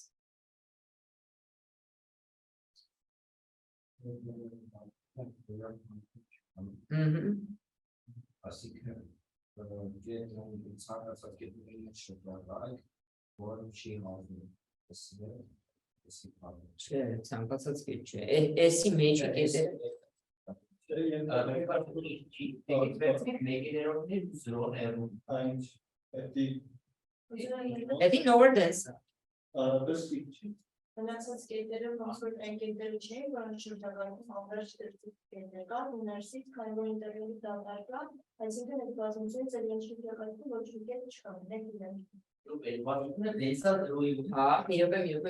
Այսինքն ցանկացած կետերի մեջ շրջակայք, որը չի հավնում, Չէ, ցանկացած կետ չէ։ Էսի մեջ է կետը։ Էդի lower dense։ Մնացած կետերը ոնց որ այն կետերը չէին, որոնց շրջակայքում անվերջ կետեր կան, ու ներսից քանի որ ինտերիորի դատար կա, այսինքն այդ բազմությունից էլ ինչ շրջակայքում ոչ մի կետ չկա, մեկ իրենք։ Մի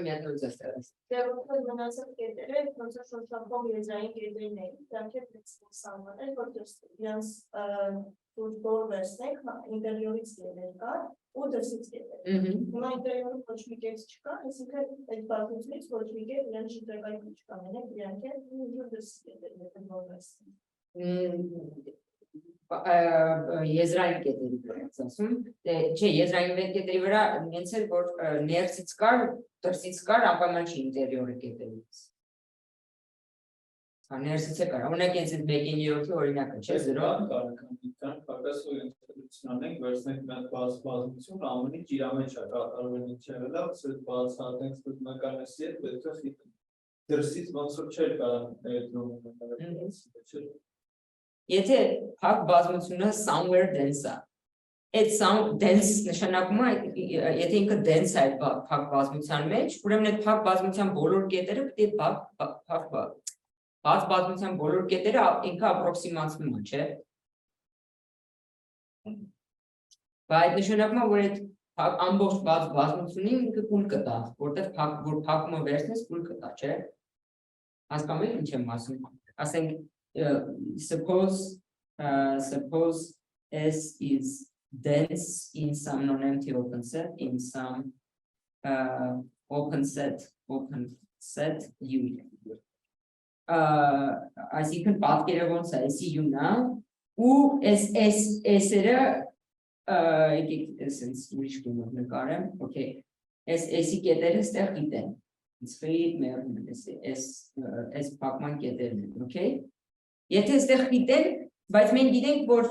հատ նույնիսկ։ Տեղոքն մնացած կետերը ոնց որ շրջակայքում եզրային կետերն էին, դրանք էլ սահմանել, որտեղ իրանց բոլոր վերցնենք ինտերիորից կետեր կան ու դրսից կետեր։ Հիմա ինտերիորում ոչ մի կետ չկա, այսինքն այդ բազմությունից ոչ մի կետ իրեն շրջակայքում չկա, մենակ իրանք էլ ու դրսից կետերն են վերցնենք։ Եզրային կետերի վրա եմ ասում, չէ, եզրային կետերի վրա նենց էլ որ ներսից կար, դրսից կար, անպայման չի ինտերիորը կետերից։ Ներսից է կար, ունեք ինձ այդ մեկին երորդի օրինակը, չէ, զրո։ Անենք վերցնենք մենք բազմություն, ամենից իր մեջ է կատարվել ինչ եղել է, սրտ բացահայտենք սկզբնականեսի հետ պետք է խիտ դրսից ոնց որ չէր կարող Եթե փակ բազմությունը somewhere dense է, այդ dense նշանակում է, եթե ինքը dense է այդ փակ բազմության մեջ, ուրեմն այդ փակ բազմության բոլոր կետերը պետք է բաց բազմության բոլոր կետերը ինքը ապրոքսիմացվում է, չէ՞։ Բայց նշանակում է, որ այդ ամբողջ բաց բազմությունին ինքը կուլ կտա, որտեղ որ փակումը վերցնես կուլ կտա, չէ՞։ Հասկանում եք ինչ եմ ասում։ Ասենք suppose S is dense in some non-empty open set in some open set U. Այսինքն պատկերը ոնց է, S-ի U-նա ու S-երը եկեք էսենց ուրիշ կերպով նկարեմ, okay, S-ի կետերը ստեղ գիտեն, իսկի մերում են S փակման կետերն են, okay։ Եթե ստեղ գիտեն, բայց մենք գիտենք, որ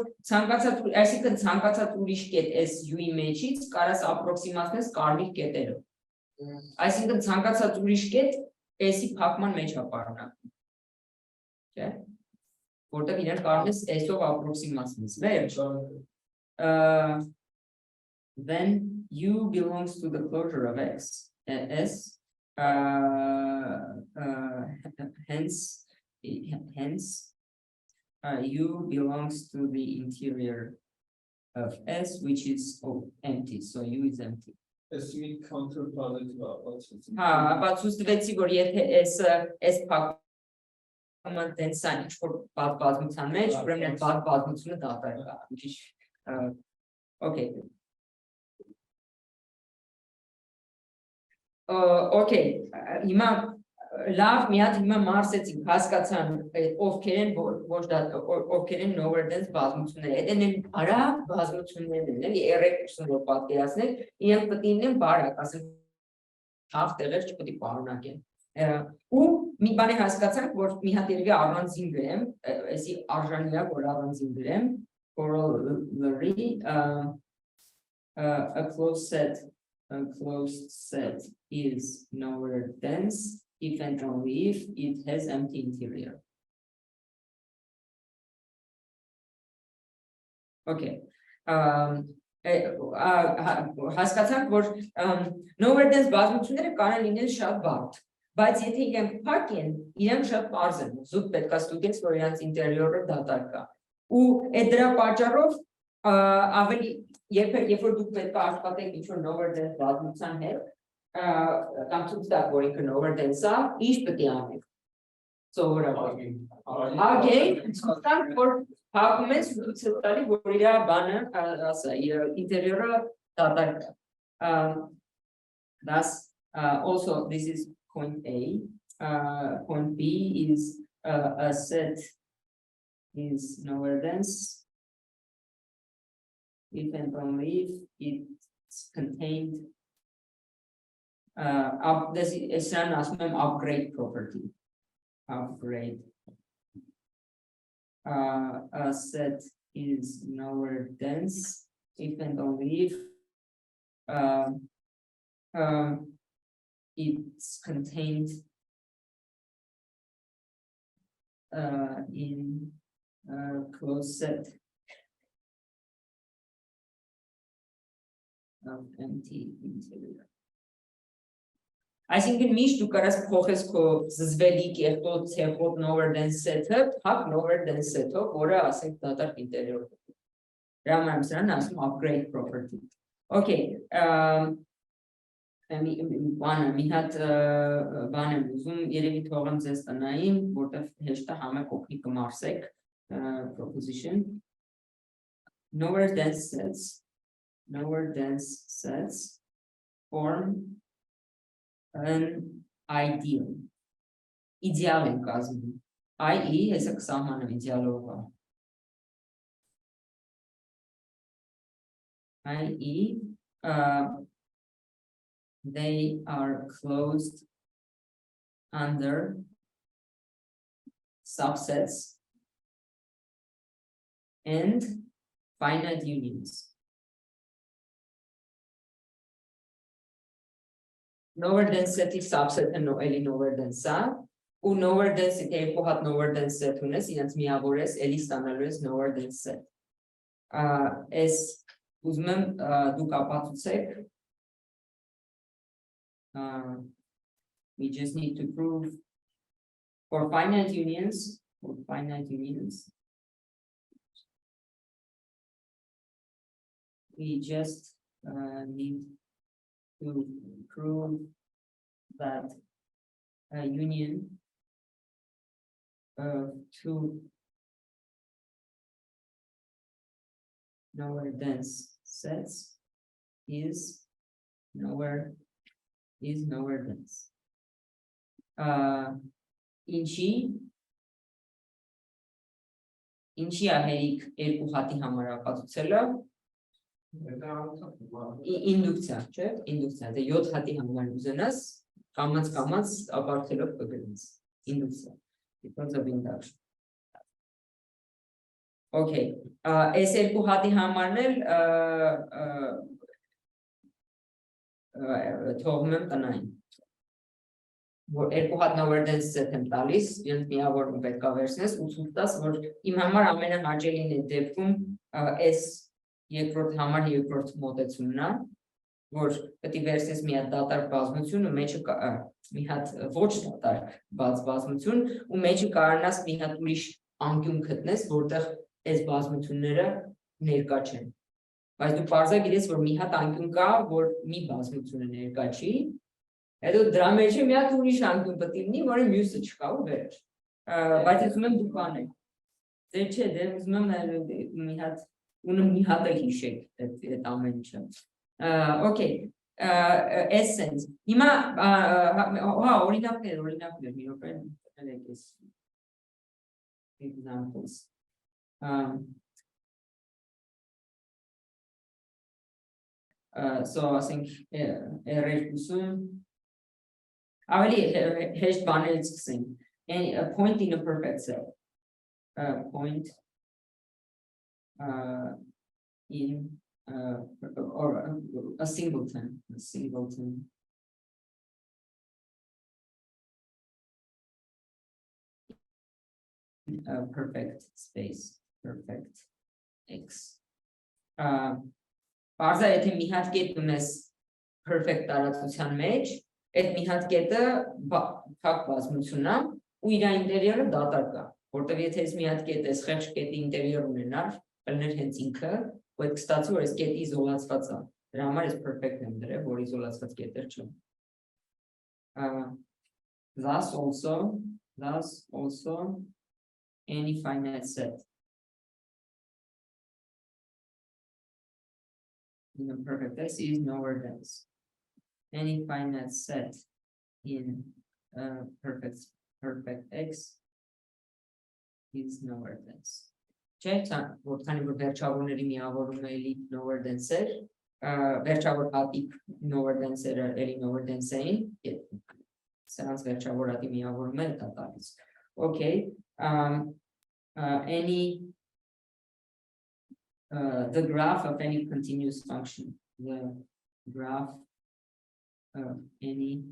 այսինքն ցանկացած ուրիշ կետ S-U-ի մեջից կարաս ապրոքսիմացնես կարմիր կետերով։ Այսինքն ցանկացած ուրիշ կետ S-ի փակման մեջ է պարունակվում։ Չէ՞։ Որտեղ իրեն կարող ես S-ով ապրոքսիմացնես, վերջ։ Then U belongs to the closure of S, hence U belongs to the interior of S, which is empty. So U is empty. S-ի counterpart-ը ապացուցվեցի, որ եթե S փակումը dense-ը ինչ-որ բազմության մեջ, ուրեմն այդ բազմությունը դատարկ է։ Okay. Okay, հիմա լավ մի հատ հիմա մարսեցինք հասկացան ովքեր են ովքեր են lower dense բազմությունները այդ են արագ բազմություններն են էլի R20 որ պատկերացնեք իրենք պետք է լինեն բարակ ասենք հավ տեղեր չպետք է պարունակեն ու մի բան հասկացանք որ մի հատ երևի առանձին գրեմ այսի արժանի է որ առանձին գրեմ corollary a closed set is lower dense if and only if it has empty interior. Okay. Հասկացանք, որ lower dense բազմությունները կարող են լինել շատ բարդ, բայց եթե իրենք փակ են, իրենք շատ պարզ են, զուտ պետք է ստուգես, որ իրենց ինտերիորը դատարկ է։ Ու այդ դրա պատճառով ավելի երբ որ դուք պետք է աշխատեք ինչ-որ lower dense բազմության հետ, կամ ցույց տակ, որ ինքը lower dense է, ինչ պետք է անեք։ Սովորաբար։ Ագեն, ստանք, որ հակում ես ցույց տալի, որ իր բանը, ասա, իր ինտերիորը դատարկ է։ Thus, also this is point A. Point B is a set is lower dense if and only if it's contained this is an upgrade property. Upgrade. A set is lower dense if and only if it's contained in a closed set of empty interior. Այսինքն միշտ դու կարաս փոխես քո զզվելի կեղտոտ ցեղոտ lower dense set-ը, փակ lower dense set-ով, որը ասենք դատարկ ինտերիոր։ Դրա համար սրան ասում upgrade property։ Okay, մի հատ բան եմ ուզում, երևի թողեմ ձեզ տնային, որտեղ հեշտ է համը կողքի կմարսեք proposition lower dense sets form an ideal. Ideal in cosmos. I.e. is a sahman ideal. I.e. They are closed under subsets and finite unions. Lower density subset and lower density. Lower density lower density lower density. We just need to prove for finite unions. We just need to prove that a union of two lower dense sets is lower dense. Ինչի ահերիք երկու հատի համար ապացուցելը ինդուկցիա, չէ՞, ինդուկցիա, դե 7 հատի համար ուզենաս, կամած ապարդելով կգրես, ինդուկցիա, because of induction. Okay, այս երկու հատի համարն էլ թողում եմ տնային, որ երկու հատ lower dense set եմ տալիս, իրենց միավորում պետք է վերցնես ու ցույց տաս, որ իմ համար ամենահաճելին է դեպքում այս երկրորդ համար երկրորդ մոտեցումն է, որ պետք է վերցնես մի հատ դատարկ բազմություն ու մեջը մի հատ ոչ դատարկ բազմություն ու մեջը կարողանաս մի հատ ուրիշ անկյուն գտնես, որտեղ այս բազմությունները ներկա չեն։ Բայց դու պարզա գիտես, որ մի հատ անկյուն կա, որ մի բազմությունը ներկա չի, հետո դրա մեջը մի հատ ուրիշ անկյուն պետք է լինի, որը մյուսը չկա ու վերջ։ Բայց ես ուզում եմ դուք անեք։ Դե չէ, դե ուզում եմ մի հատ Ունը մի հատ էլ հիշեք այդ ամեն ինչը։ Okay, essence հիմա հա օրինակներ մի րոպե ելեք էս examples so ասենք R2-ում ավելի հեշտ բաներից սկսենք a point in a perfect set point in or a singleton perfect space perfect x Պարզա եթե մի հատ կետ ունես perfect տարածության մեջ, այդ մի հատ կետը փակ բազմությունն է ու իր ինտերիերը դատարկ է, որտեղ եթե ես մի հատ կետ ես խեղճ կետի ինտերիեր ունենար, կլներ հենց ինքը, ու այդ կստացի որ այս կետի իզոլացված է, դրա համար ես perfect եմ դրել, որ իզոլացված կետեր չեն։ Thus also any finite set in a perfect X is nowhere dense. Any finite set in perfect X is nowhere dense. Check what kind of վերջավորների միավորում է էլի nowhere dense-էր, վերջավոր հատիկ nowhere dense-երը էլի nowhere dense-էին, սրանց վերջավոր հատի միավորում է դա տալիս։ Okay, the graph of any continuous function. The graph of any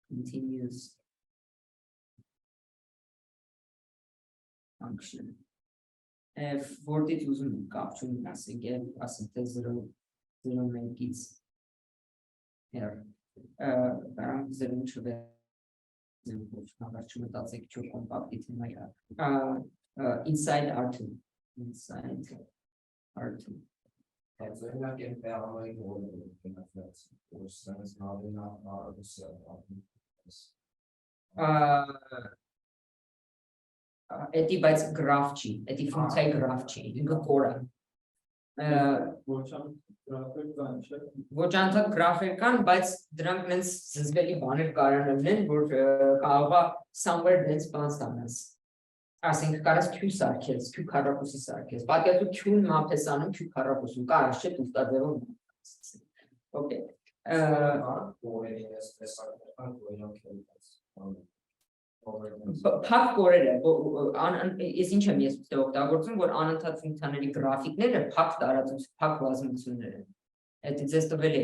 continuous function. If vortit uzun kapçun nasıl gel aslında zero makes here. Param zero şurada inside R2. Inside R2. So you're not getting parallel order in that, or sense not enough of the set. Էդի բայց գրաֆ չի, էդի ֆունկցիայի գրաֆ չի, ինքը կոր է։ Ոչ անցած գրաֆեր կան, բայց դրանք նենց զզվելի բաներ կարող լինեն, որ կարող է somewhere dance բան ստանաս։ Ասենք կարաս Q սարքես, Q քառակուսի սարքես, պատկերացու Q-ն մապ ես անում Q քառակուսում, կարաս չէ տուստաձևով։ Okay. Փակ կորերը, ես ինչ եմ ես օգտագործում, որ անընդհատ ֆունկցիաների գրաֆիկները փակ տարածություն, փակ բազմություններ են։ Այդ ձեզ տվել է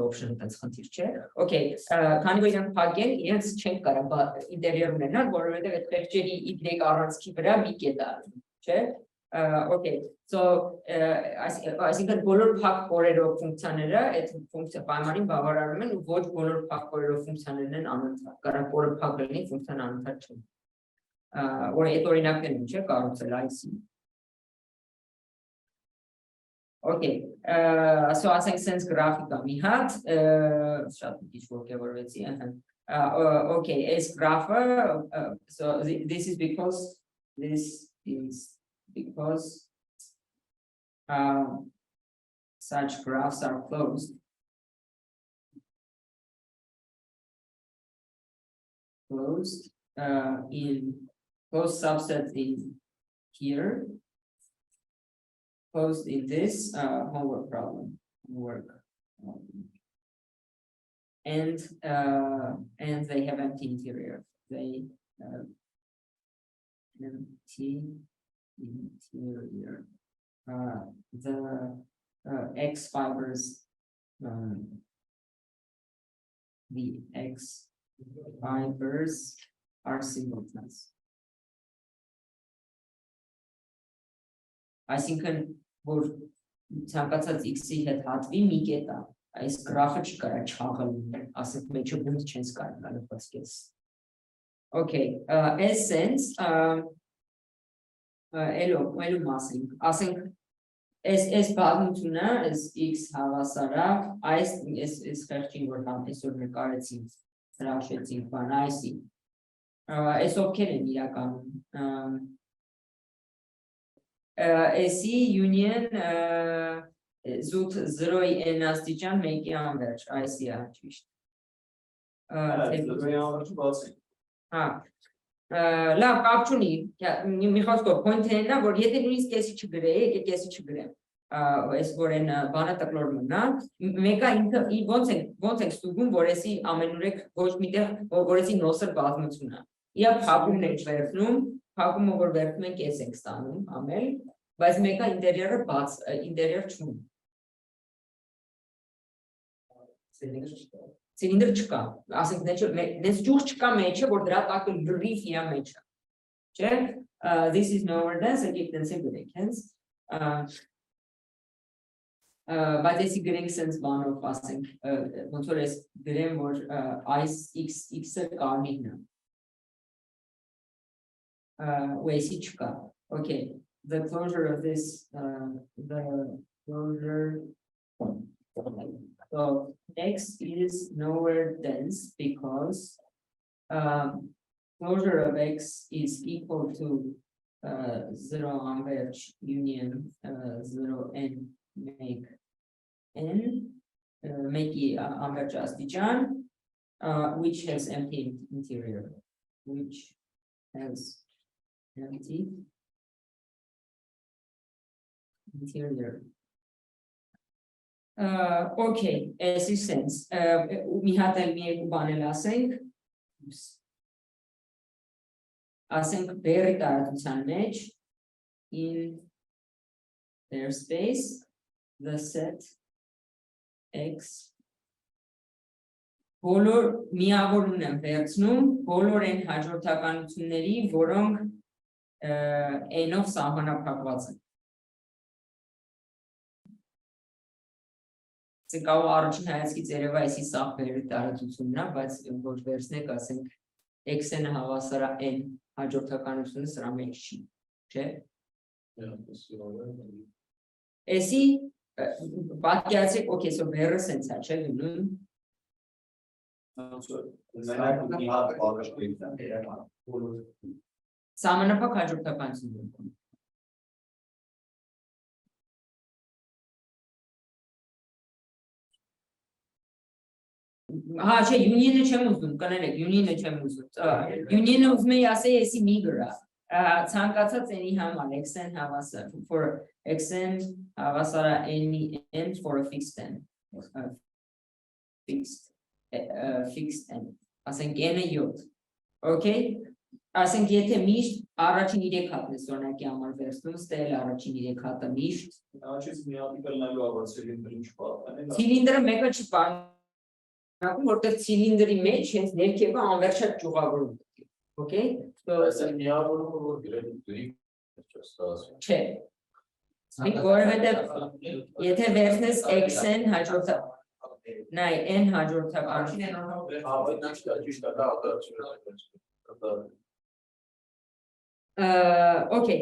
option տենց խնդիր չէ։ Okay, քանի որ իրանք փակ են, իրենց չենք կարող ինտերիեր ունենալ, որովհետև այդ խեղճերի Y առանցքի վրա մի կետ է, չէ։ Okay, so այսինքն բոլոր փակ կորերով ֆունկցիաները այդ ֆունկցիա պայմանին բավարարում են ու ոչ բոլոր փակ կորերով ֆունկցիաներն են անընդհատ, կարող կորը փակ լինի, ֆունկցիան անընդհատ չէ։ Որ այդ օրինակներն ինչ է կառուցել այսի։ Okay, so ասենք sense grafika մի հատ, շատ քիչ ողջավորվեցի, okay, այս graph-ը, so this is because such graphs are closed in closed subset in here, closed in this homework problem, and they have empty interior. They have empty interior. The X fibers, the X fibers are singletons. Այսինքն որ ցանկացած x-ի հետ հատվի մի կետ է, այս գրաֆը չի կարա չաղալու, ասենք մեջը բունտ չես կարող լրացկես։ Okay, essence ելու մասենք, ասենք այս բազմությունը, այս x հավասարա, այս խեղճին որ այսօր նկարեցինք, հրաշեցինք բան այսի, այս ովքեր են իրականում, AC union զուտ 0-ի n աստիճան 1-ի անվերջ, այսի է ճիշտ։ Հա, լավ, կապ չունի, մի խոսքով, պոինթը նա, որ եթե նույնիսկ կեսի չգրեի, եկե կեսի չգրեմ, այս որ են բանը տկլոր մնա, մեկը ինքը ոնց ենք ստուգում, որ էսի ամենուրեք ոչ միտեղ, որ էսի նոսր բազմությունը։ Իա փակումն ենք վերցնում, փակումը որ վերցնում ենք էս ենք ստանում, ամել, բայց մեկը ինտերիերը բաց, ինտերիեր չունի։ Ցիլինդր չկա, ասենք նենց ճուղ չկա մեջը, որ դրա տակը լրիվ իա մեջը, չէ, this is nowhere dense, եկեք տենսը գրենք, հենց, բայց էսի գրենք սենց բանով, ասենք, ոնց որ ես գրեմ, որ այս x-ը կարմիրն է, ու էսի չկա, okay, the closure of this, the closure, so X is nowhere dense because closure of X is equal to 0 average union 0 n make n make average astijaan which has empty interior, which has empty interior. Okay, as it sense, mi hատ էլ մի երկու բան էլ ասենք բերի տարածության մեջ in their space the set x բոլոր միավորուն եմ վերցնում բոլոր այն հաջորդականությունների, որոնք n-ով սահմանափակված են։ Կարող առաջին հայացքից երևա այսի սաղ բերի տարածությունն է, բայց որ վերցնեք, ասենք, x-ը հավասար է n հաջորդականությունը սրա մեջ չի, չէ։ Էսի պատկերացրեք, okay, so բերը սենց է, չէ, լինում։ Սահմանափակ հաջորդականություն։ Հա, չէ, union-ը չեմ ուզում, կներեք, union-ը չեմ ուզում, union-ը ուզում էի ասեի եսի մի գրա, ցանկացած n-ի համար, xn հավասար, for xn հավասար n-ի n for a fixed n, fixed n, ասենք n-ը 7, okay, ասենք եթե միշտ առաջին 3 հատն ես օրինակի համար վերցնում, ստել առաջին 3 հատը միշտ, ցիլինդրը մեկը չպահ որտեղ ցիլինդրի մեջ հենց ներքևը անվերջատ ճյուղավորում է, okay? Չէ, որովհետև եթե վերցնես x-n հաջորդակ, նայ n հաջորդականություն, okay,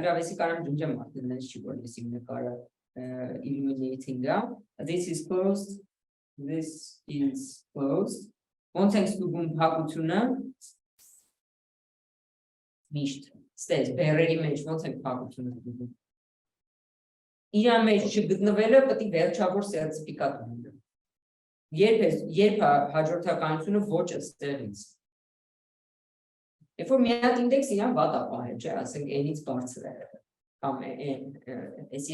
լավ էսի կարամ ջնջեմ արդեն նենց չի որ էսի նկարը illuminating-ա, this is closed. This is closed. Ոնց ենք ստուգում փակությունը միշտ ստես բերերի մեջ ոնց ենք փակությունը ստուգում իր մեջ չգտնվելը պետք է վերջավոր սերտիֆիկատ ունենա երբ հաջորդականությունը ոճը ստեղից երբ որ մի հատ ինդեքս իրան վատ է պահել չէ ասենք n-ից բարձր է կամ էսի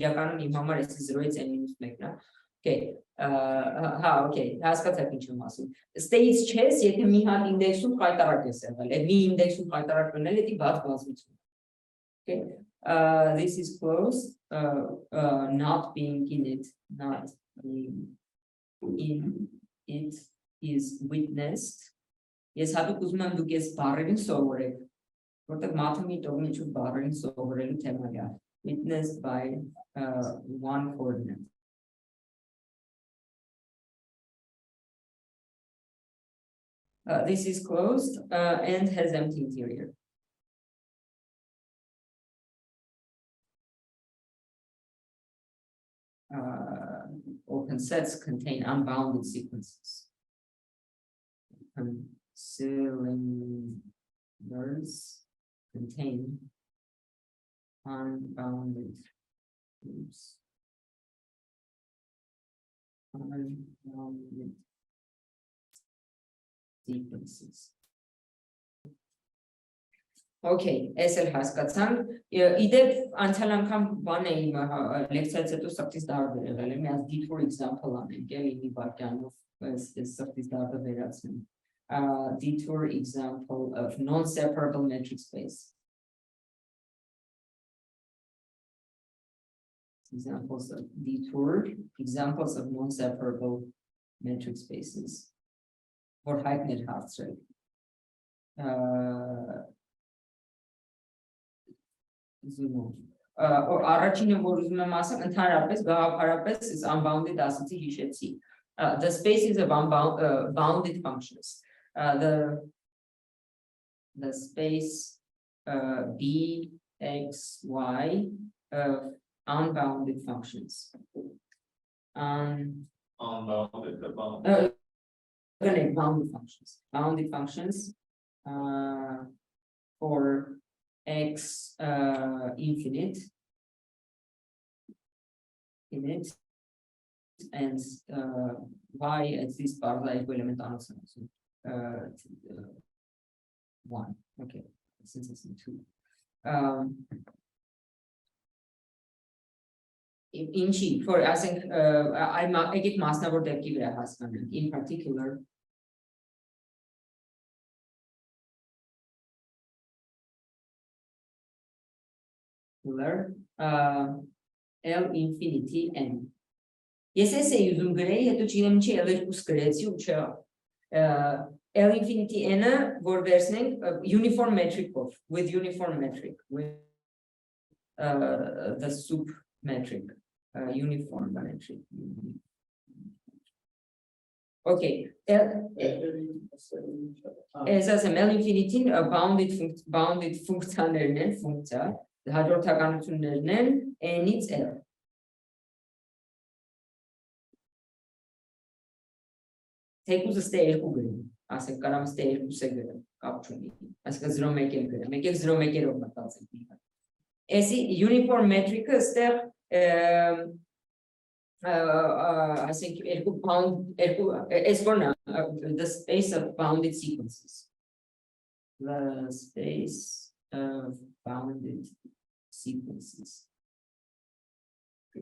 իրականում իմ համար էսի 0-ից n-1-ն է Okay, okay, հասկացաք ինչ եմ ասում։ Ստեից չես, եթե մի հատ ինդեքսում խայտարակ ես եղել, այդ մի ինդեքսում խայտարակ մնել, էդի բաց բազմություն։ Okay, this is closed, not being in it, not being in it is witnessed. Ես հատուկ ուզում եմ դուք ես բառերին սովորեք, որտեղ մաթեմի տողում ինչ-որ բառերին սովորելու թեմա է, witnessed by one coordinate. This is closed and has empty interior. Open sets contain unbounded sequences. Cylinders contain unbounded groups. unbounded sequences. Okay, այս էլ հասկացանք, իդեպ անցյալ անգամ բան էի լեկցիայից հետո սրտից դարձել եղել եմ, միած detour example անենք, էլի մի վարքյանով սրտից դարձը վերացնեմ, detour example of non-separable metric space. Examples of detour, examples of non-separable metric spaces. For Hacknet Hartzrel. Առաջինը որ ուզում եմ ասեմ, ընդհանրապես գաղափարապես is unbounded ասացի հիշեցի. The spaces of bounded functions. The space B, X, Y of unbounded functions. Unbounded, bounded functions for X infinite and Y at this part equivalent answer. 1. Okay, since it's in 2. In for I think I get մասնավոր դեպքի վրա հասկանանք, in particular L infinity n. Ես էս էի ուզում գրեի, հետո չգիտեմ ինչի L2 գրեցի ու չէ։ L infinity n-ը որ վերցնենք uniform metric-ով, with uniform metric, with the sup metric, uniform metric. Okay. As asem L infinity bounded ֆունկցիաներն են, ֆունկցիա, հաջորդականություններն են n-ից L. Թեկուզ ստե 2 գրեմ, ասենք կարամ ստե 2-ը գրեմ, կապ չունի, այսինքն 0.1 գրեմ, եկեք 0.1-ով մտածենք։ Էսի uniform metric-ը ստեղ ասենք the space of bounded sequences. The space of bounded sequences.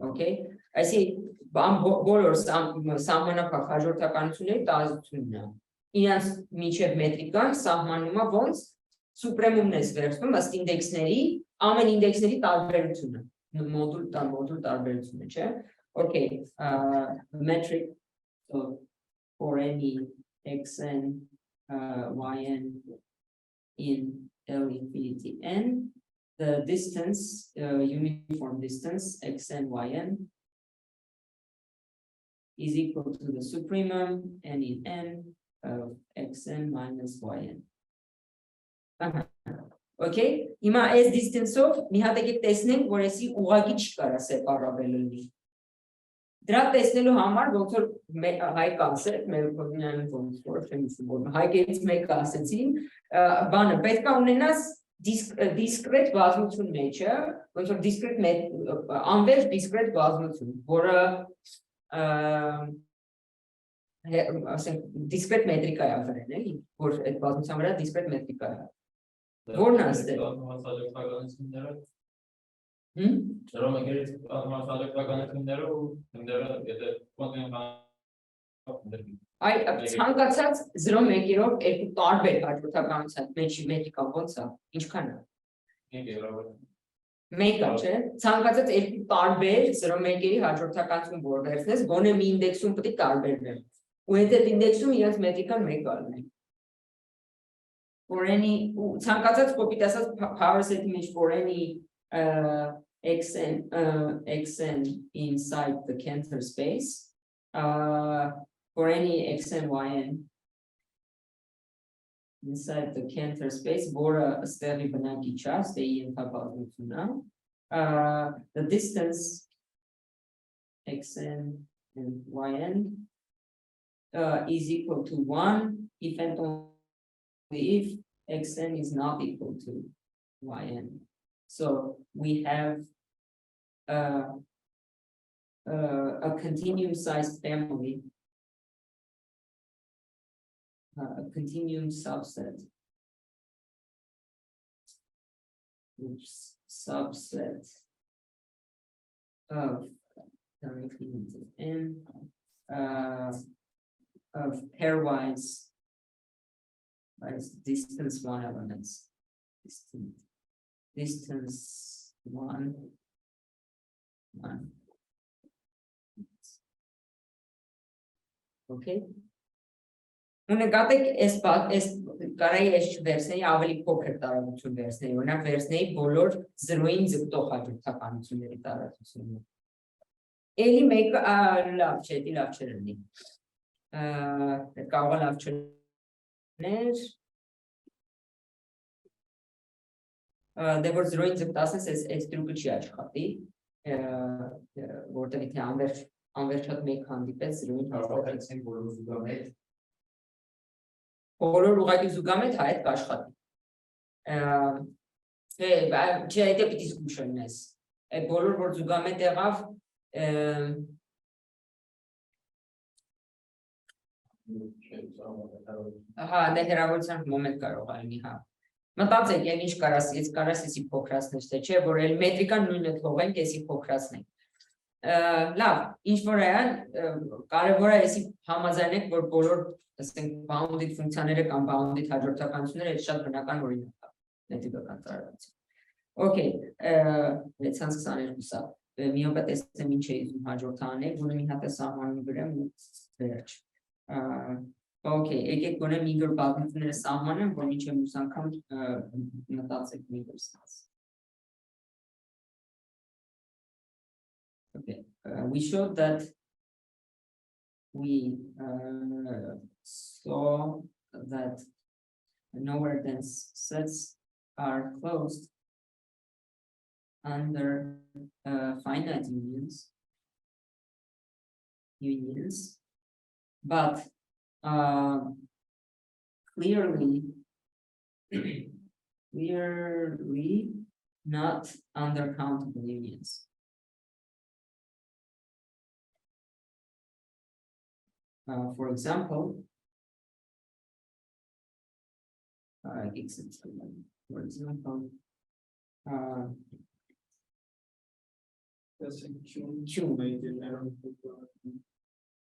Okay, I see բոլոր սահմանափակ հաջորդականությունների տարածությունն է։ Իրանց միջև մետրիկան սահմանում է ոնց սուպրեմումն ես վերցնում ըստ ինդեքսների, ամեն ինդեքսների տարբերությունը, մոդուլ տարբերությունը, չէ։ Okay, metric for any xn, yn in L infinity n. The distance, uniform distance, xn, yn is equal to the supremum n in n of xn minus yn. Okay, հիմա այս distance-ով մի հատ եկեք տեսնենք, որ էսի ուղղակի չկարա սեպարաբել լինի։ Դրա տեսնելու համար ոնց որ հայկ ասել, մեր կողմյան ոնց որ հայկերից մեկը ասեցին, բանը պետք է ունենաս discrete բազմություն մեջը, ոնց որ անվերջ discrete բազմություն, որը ասենք discrete մետրիկա է վրան, էլի, որ այդ բազմության վրա discrete մետրիկա է։ Որն է ստե։ Այ ցանկացած 0.1-ով երկու տարբեր հաջորդականության մետրիկա ոնց է, ինչքան է։ 1 չէ, ցանկացած երկու տարբեր 0.1-երի հաջորդականություն որ վերցնես, գոնե մի ինդեքսում պետք է տարբերվեն։ Ու այդ ինդեքսում իրենց մետրիկան 1 ալնի։ For any ցանկացած կոպիտ ասած power set-ի մեջ for any xn inside the Cantor space, for any xn yn inside the Cantor space, որը ստեղի բնակի չա, ստեի ենթաբազմությունն է, the distance xn and yn is equal to 1 if and only if xn is not equal to yn. So we have a continuum sized family, a continuum subset, which subset of n of pairwise distance one elements, distance one. Okay. Ունեցեք այս կարայի այս վերսնեի ավելի փոքր տարածություն վերսնեի, օրինակ վերսնեի բոլոր 0-ին ձգտող հաջորդականությունների տարածությունը։ Էլի մեկը լավ չէ, դի լավ չլինի։ Կարող է լավ չլիներ։ Դե որ 0-ին ձգտասես այս տրուկը չի աշխատի, որտեղ եթե անվերջատ մեկ հանդիպես 0-ին Հարաբերեցին բոլոր զուգամետ բոլոր ուղղակի զուգամետ հայտ կաշխատի։ Չէ, եթե պիտի զգուշ լինես։ Բոլոր որ զուգամետ եղավ հա, դե հեռավորության մոմենտ կարող է լինի, հա։ Մտածեք, եւ ինչ կարաս, ես կարաս էսի փոքրացնես, թե չէ, որ էլ մետրիկան նույնը թողենք, էսի փոքրացնենք։ Լավ, ինչ որ է, կարևոր է էսի համաձայնեք, որ բոլոր ասենք bounded ֆունկցիաները կամ bounded հաջորդականությունները այդ շատ բնական օրինակ է նետիկական տարածություն։ Okay, 622-ա։ Մի հատ տեսնեմ ինչ է իզում հաջորդանել, որը մի հատ է սահմանում գրեմ ու վերջ։ Okay, եկեք գոնե մի դոր պատմությունները սահմանեմ, որ ինչ եմ ուս անգամ մտածեք մի դրսած։ Okay, we showed that we saw that nowhere dense sets are closed under finite unions, but clearly not under countable unions. For example,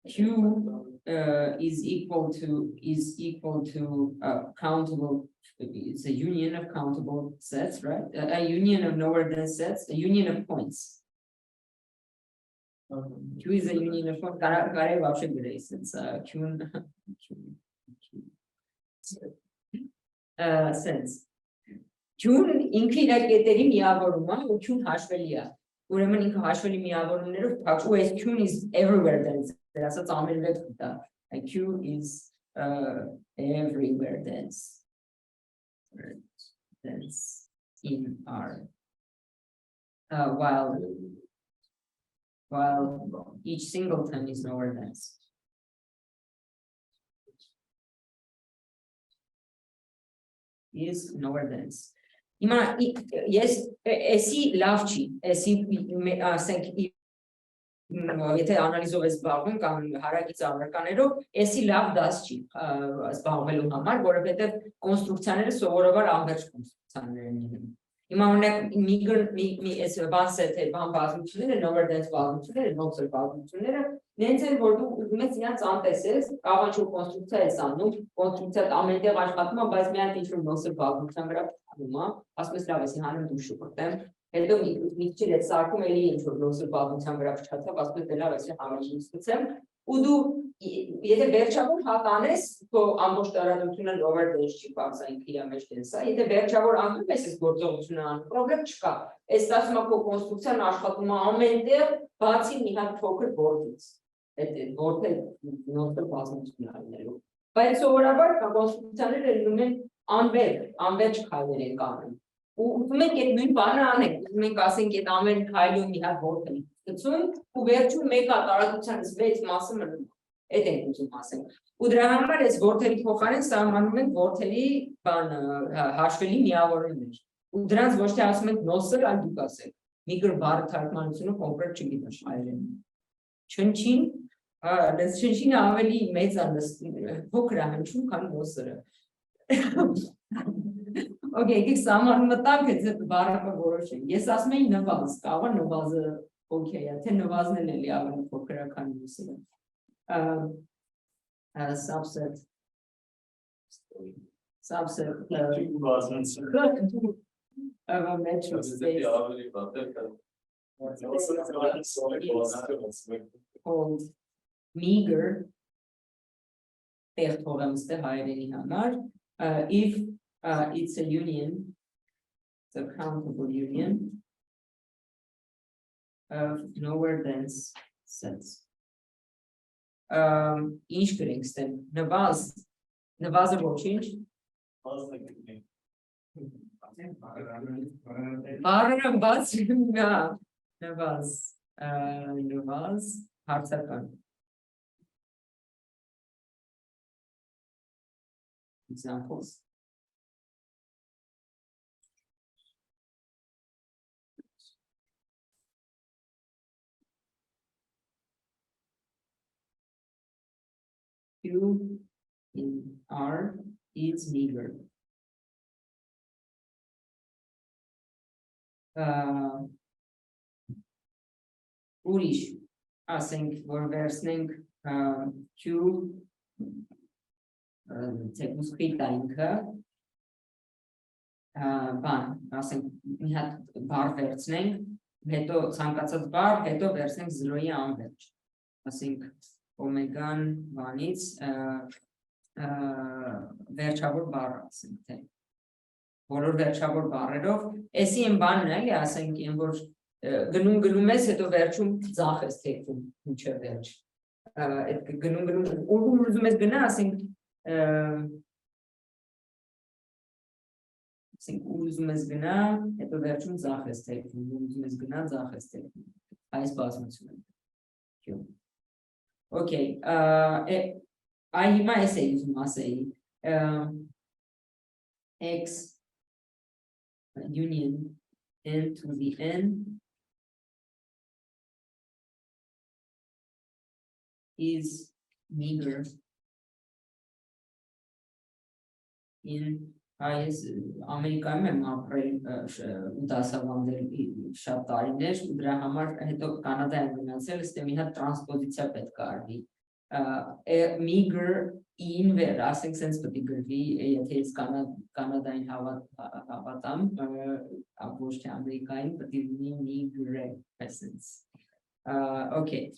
Q is equal to countable. It's a union of countable sets, right? A union of lower dense sets, a union of points. Q is a union of points. It's sense. Q-ն ինքը իր կետերի միավորում է, ու Q-ն հաշվելի է։ Ուրեմն ինքը հաշվելի միավորումներով փակու այս Q-ն is everywhere dense. Ասած ամենուր դա Q is everywhere dense in R, while each singleton is nowhere dense. Is nowhere dense. Yes, եսի լավ չի, եսի ասենք եթե անալիզով ես զբաղվում կամ հարակից առարկաներով, եսի լավ դաս չի զբաղվելու համար, որովհետև կոնստրուկցիաները սովորաբար անվերջ կոնստրուկցիաներ են լինում։ Հիմա օրինակ մի այս բան սեթեր, բան բազմությունները, նովեր դենս բազմությունները, նոքսել բազմությունները, նենց են, որ դու ուզում ես իրանց անտեսես, կարող ինչ-որ կոնստրուկցիա ես անում, կոնստրուկցիա ամենտեղ աշխատում է, բայց մի հատ ինչ-որ նոքսել բազմության վրա փոխվում է, ասում ես լավ ես հանեմ դու շուտեմ, հետո մի քիչ էլ սարքում էլի ինչ-որ նոքսել բազմության վրա փչացավ, ասում ես լավ ես համաշխեցեմ, ու դու եթե վերջավոր հատ անես, քո ամբողջ տարածությունը lower dense չի բացային իր մեջ դենս է, եթե վերջավոր անում ես այս գործողությունը անում, պրոբլեմ չկա։ Այս ասում է քո կոնստրուկցիան աշխատում է ամենտեղ, բացի մի հատ փոքր բորդից։ Այդ բորդը նոքսել բազմություն լինելու։ Բայց սովորաբար կոնստրուկցիաները լինում են անվերջ քայլեր են կանում։ Ու ուզում ենք այդ նույն բանը անենք, ուզում ենք ասենք այդ ամեն քայլում մի հատ բորդ են գցում, ու վերջում մեկը տարածությանից մեծ մասը մնում է։ Այդ ենք ուզում ասենք։ Ու դրա համար այս որդերի փոխարեն սահմանում ենք որդերի հաշվելի միավորումներ։ Ու դրանց ոչ թե ասում ենք նոսր, այլ դուք ասեք։ Միգր բառը թարգմանությունը կոնկրետ չգիտեմ այլեն։ Չնչին, չնչինը ավելի մեծ է փոքր է հնչում, քան նոսրը։ Okay, եկեք սահման մտանք այդ բառը որոշենք։ Ես ասում եի նվազ, կարող է նվազը okay է, թե նվազն էլ էլի ավելի փոքր է, քան նոսրը։ Subset of a metric space called meager if it's a union, it's a countable union of nowhere dense sets. Ինչ կրենք ստեն, նվազը ոչինչ, բարը բաց, նվազ, հարցական. Examples. Q in R is meager. Ուրիշ, ասենք, որ վերցնենք Q թեկուզքի տայինքը, բան, ասենք, մի հատ բար վերցնենք, հետո ցանկացած բար, հետո վերցնենք 0-ի անվերջ, ասենք, օմեգան բանից վերջավոր բառը ասենք թե բոլոր վերջավոր բառերով էսի են բանն էլի ասենք են որ գնում ես հետո վերջում ձախ ես թեքվում ինչը վերջ այդ գնում ուզում ես գնա ասենք ուզում ես գնա հետո վերջում ձախ ես թեքվում ուզում ես գնա ձախ ես թեքվում այս բազմությունը Okay, I might say X union n to the n is meager in Ամերիկայում եմ ապրել ու դասավանդել շատ տարիներ ու դրա համար հետո Կանադա եմ գնացել, ըստ մի հատ տրանսպոզիցիա պետք է արվի meager in վեր, ասենք sense պետք է գրվի, եթե ես Կանադային հավատամ, ոչ թե Ամերիկային, պետք է լինի meager presence. Okay.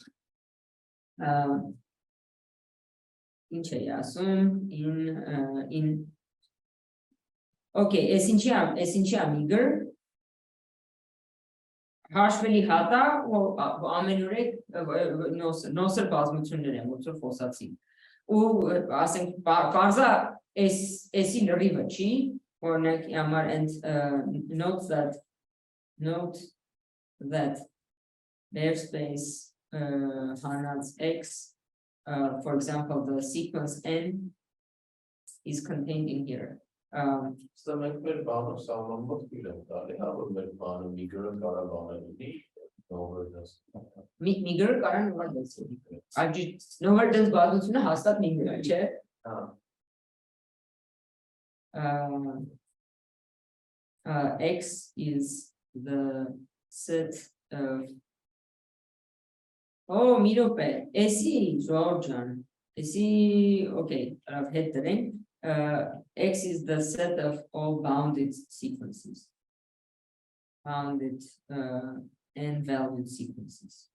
Ինչ է ասում in Okay, essentially meager. Հաշվելի հատա ամենուրեք նոսր բազմություններ են, ոնց որ խոսացի։ Ու ասենք բարձա էսի լրիվը չի, օրինակ համար and note that their space hanած x for example the sequence n is contained in here. So մենք մեր բանը սահմանված իրենք տալի, հա, որ մեր բանը միգրը կարա բաների նովերդենս։ Միգրը կարա նովերդենս։ Նովերդենս բազմությունը հաստատ միգր է, չէ։ X is the set of Oh, մի րոպե, էսի Georgian, էսի, okay, հետ դրենք X is the set of all bounded sequences, bounded and valued sequences.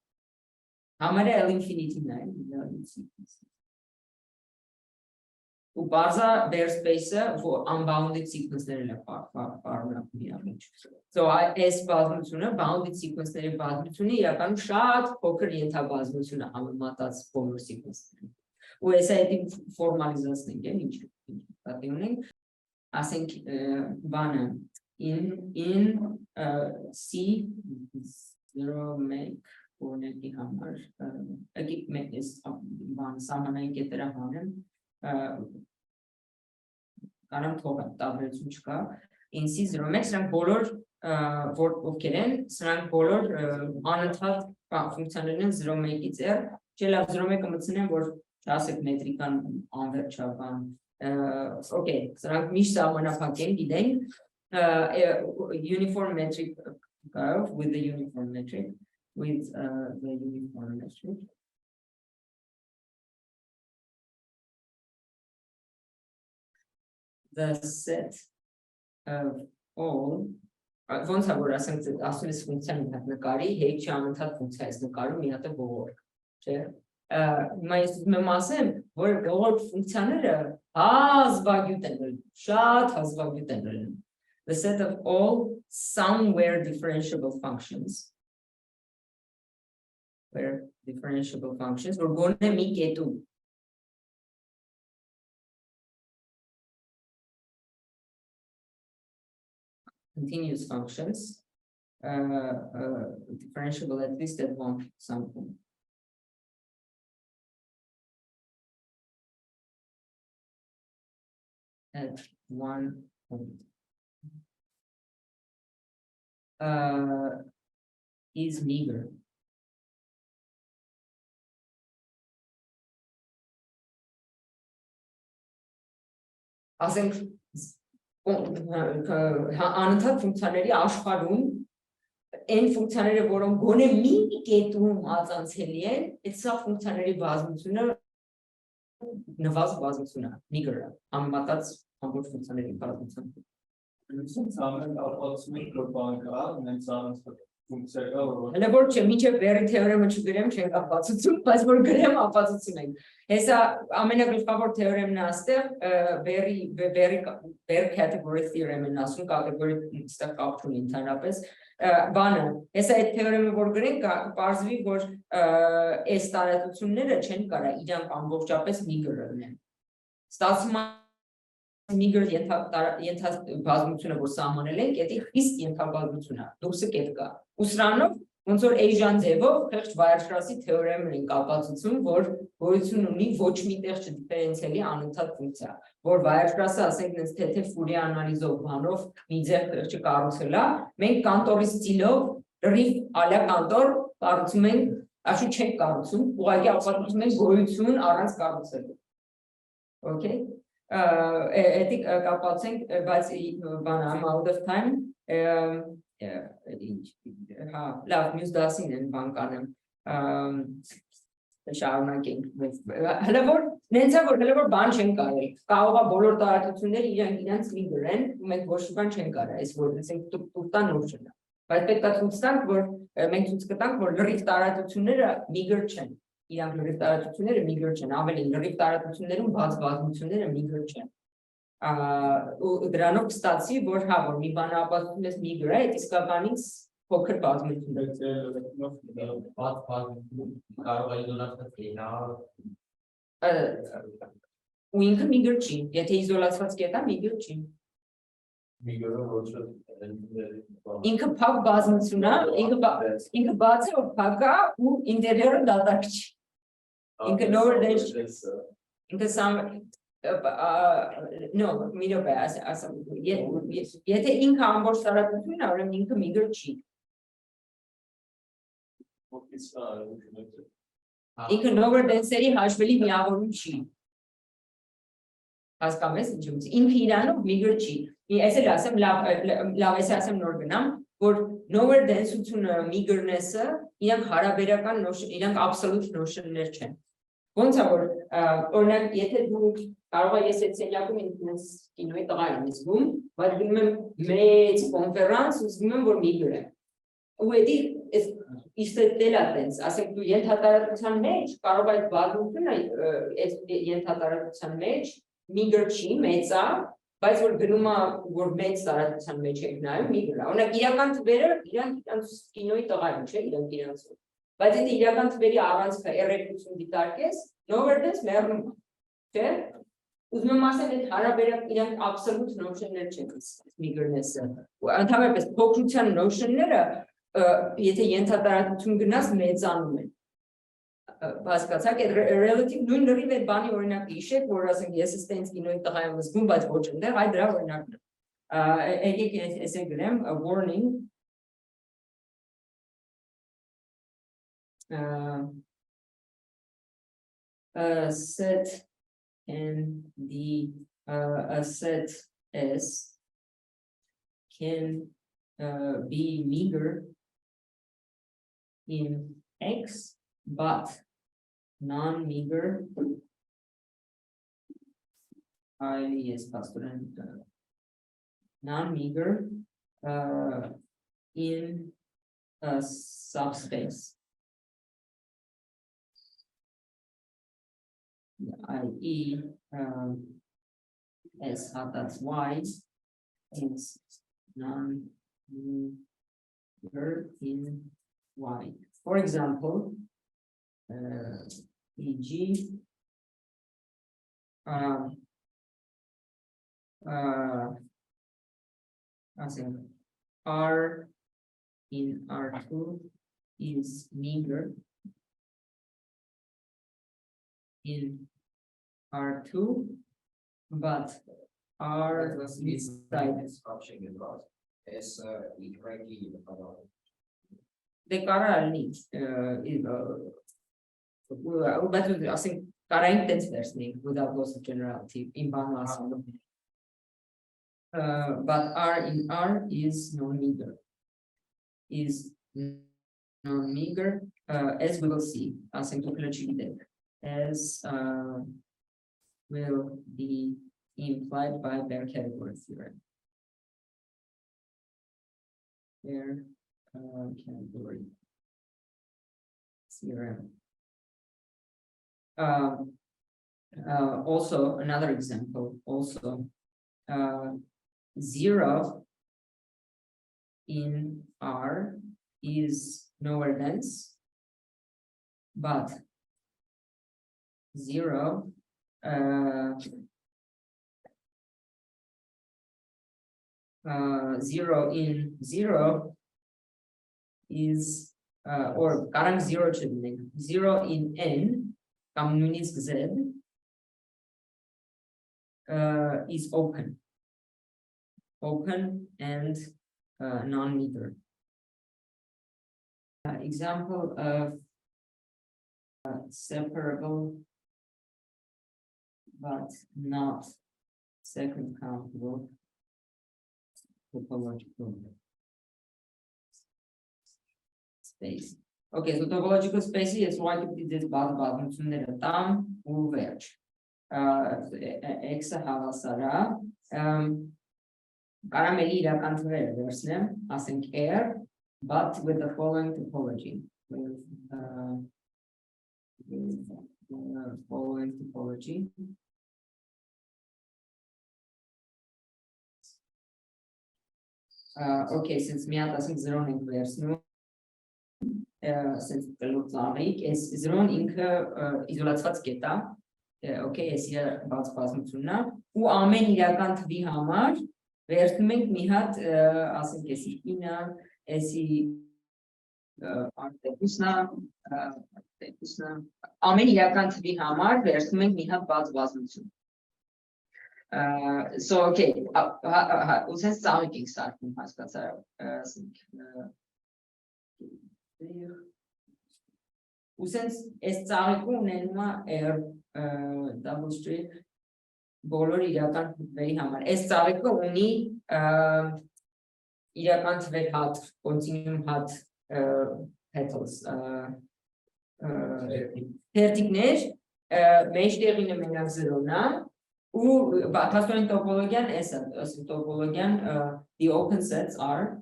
Համարը L infinity valued sequences. Ու բարձա their space-ը for unbounded sequence-ներն է պարունակում իր մեջ. So այս բազմությունը, bounded sequence-ների բազմությունը իրականում շատ փոքր ենթաբազմություն է համեմատած բոլոր sequence-ներին. Ու այս այդ ֆորմալիզացնենք, ինչ պատի ունենք, ասենք բանը in C 0 make օրինակի համար եկեք մենք այս բան սահմանային կետերը հանեմ կանամ թողեմ տաբլեցում չկա ինսի 0.1 սրանք բոլոր որ ովքեր են, սրանք բոլոր անընդհատ ֆունկցիաներն են 0.1-ից r, չէ լավ 0.1-ը մտցնեմ, որ չասեք մետրիկան անվերջական, okay, սրանք միշտ սահմանափակ են, գիտենք, uniform metric curve with the uniform metric, the set of all ոնց է որ ասենք ասում ես ֆունկցիան մի հատ նկարի, հետ չի անընդհատ ֆունկցիա ես նկարում մի հատ է ողորկ, չէ։ Հիմա ես ուզում եմ ասեմ, որ ողորկ ֆունկցիաները հազվագյուտ են լինում, շատ հազվագյուտ են լինում։ The set of all somewhere differentiable functions, որ գոնե մի կետում continuous functions, differentiable at least at one sample. At one point. Is meager. Ասենք անընդհատ ֆունկցիաների աշխարհում այն ֆունկցիաները, որոնք գոնե մի կետում ածանցելի են, այդ սա ֆունկցիաների բազմությունը նվազ բազմությունը, meager-ը, համեմատած ամբողջ ֆունկցիաների բազմությամբ։ Ցամաք ապացուցում եք որ բան կա, նենց անընդհատ ֆունկցիա կա, որ Հələ որ չէ, մինչև Berry theorem-ը չգրեմ, չենք ապացուցում, բայց որ գրեմ ապացուցում ենք։ Հեսա ամենագլխավոր թեորեմն է այստեղ, Berry category theorem-ն ասում, կատեգորի այստեղ կապ չունի ընդհանրապես, բանը, հեսա այդ թեորեմը որ գրենք, պարզվի, որ այս տարածությունները չեն կարա իրանք ամբողջապես meager լինեն։ Ստացվում է meager ենթաբազմությունը, որ սահմանել ենք, դա խիստ ենթաբազմություն է, դուրսը կետ կա։ Ու սրանով ոնց որ Asian ձևով խեղճ Weierstrass-ի թեորեմն ենք ապացուցում, որ գոյություն ունի ոչ միտեղ չդիֆերենցիալի անընդհատ ֆունկցիա, որ Weierstrass-ը ասենք նենց թե Fourier անալիզով բանով մի ձև խեղճը կառուցել է, մենք կանտորի ստիլով լրիվ ալա կանտոր կառուցում ենք, աշու չենք կառուցում, ուղղակի ապացուցում ենք գոյություն առանց կառուցելու։ Okay? Էդիկ կապված ենք, բայց բան I'm out of time, հա, լավ, մյուս դասին են բան կանեմ, շարունակենք, հələ որ, նենց է, որ հələ որ բան չեն կարել, կարող է բոլոր տարածությունները իրանց meager են, ու մենք ոչ բան չեն կարա, այս որ տուտան նոր չնա, բայց պետք է ցույց տանք, որ մենք ցույց կտանք, որ լրիվ տարածությունները meager չեն, իրանք լրիվ տարածությունները meager չեն, ավելին լրիվ տարածություններում բաց բազմությունները meager չեն։ Ու դրանով կստացի, որ հա, որ մի բանը ապացուցում ես meager է, այդ իսկականից փոքր բազմություն է։ Բաց կարող է իզոլացված լինել։ Ու ինքը meager չի, եթե իզոլացված կետ է, meager չի։ Meager-ը ոչ է։ Ինքը փակ բազմություն է, ինքը բաց է, որ փակ է ու ինտերիորը դատարկ չի։ Ինքը lower than ինքը no, մի րոպե, ասեմ, եթե ինքը ամբողջ տարածությունն է, ուրեմն ինքը meager չի։ Ինքը lower than-երի հաշվելի միավորում չի։ Հասկանում ես ինչ եմ ասում, ինքը իրանով meager չի։ Ես էլ ասեմ, լավ ես ասեմ նոր գնամ, որ lower density-ը meagerness-ը իրանք հարաբերական իրանք absolute notion-ներ չեն։ Ոնց է որ օրինակ եթե դու կարող ես այդ սենյակում ինքնս կինոյի տղա եմ զգում, բայց գնում եմ մեծ կոնֆերանս ու զգում եմ որ meager է։ Ու էդի իստել է տենց, ասենք դու ենթատարածության մեջ կարող այդ բազմությունը այդ ենթատարածության մեջ meager չի, մեծ է, բայց որ գնում է որ մեծ տարածության մեջ եք նայում meager է։ Օրինակ իրական թվերը իրանք կինոյի տղա են, չէ, իրանք բայց եթե իրական թվերի առանցքը R2 դիտարկես, նովերդես մեռնում է, չէ՞։ Ուզում եմ ասել, այդ հարաբերակ իրանք absolute notion-ներ չեն meagerness-ը։ Ընդհանրապես փոքրության notion-ները, եթե ենթատարածություն գնաս մեծանում են։ Հասկացաք, այդ relative նույն լրիվ այդ բանի օրինակը հիշեք, որ ասենք ես ստենց կինոյի տղա եմ զգում, բայց ոչ ընդեղ, այ դրա օրինակն է։ Եկեք ես գրեմ a warning a set and the a set S can be meager in X, but non-meager. Yes, Pastor, and non-meager in a subspace. I.e. S hat that's Y is non-meager in Y. For example, e.g. I think R in R2 is meager in R2, but R inside the currently but I think current tense listening without loss of generality in balance. But R in R is non-meager. Is non-meager, as we will see, as will be implied by Baire category theorem. Baire category theorem. Also another example, also 0 in R is nowhere dense, but 0 0 in 0 is or current 0 in N communist Z is open and non-meager. Example of separable but not second countable topological space. Okay, so topological space is why you did this bad tam u verch. X havasara Carameli irական version, I think air, but with the following topology. With the following topology. Okay, since me I think 0 in version. Since the looks is 0 in isolațat geta. Okay, is here about spasmuna. U amen իրական թվի համար վերցնում ենք մի հատ, ասենք էսի 9, էսի ամեն իրական թվի համար վերցնում ենք մի հատ բաց բազմություն. So okay, ուսենց ծաղիկ ենք սարքում հասկացա, ասենք ուսենց այս ծաղիկը ունենում է double strip բոլոր իրական թվերի համար։ Այս ծաղիկը ունի իրական թվեր հատ, continuum հատ petals, թերթիկներ, մեջտեղինը մենակ 0-ն է, ու փաստորեն տոպոլոգիան էս է, տոպոլոգիան the open sets are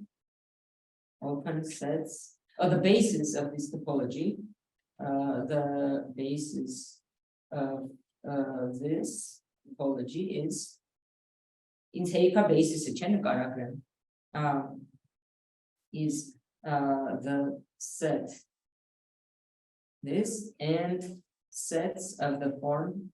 the basis of this topology, the basis of this topology is intake basis is the set this and sets of the form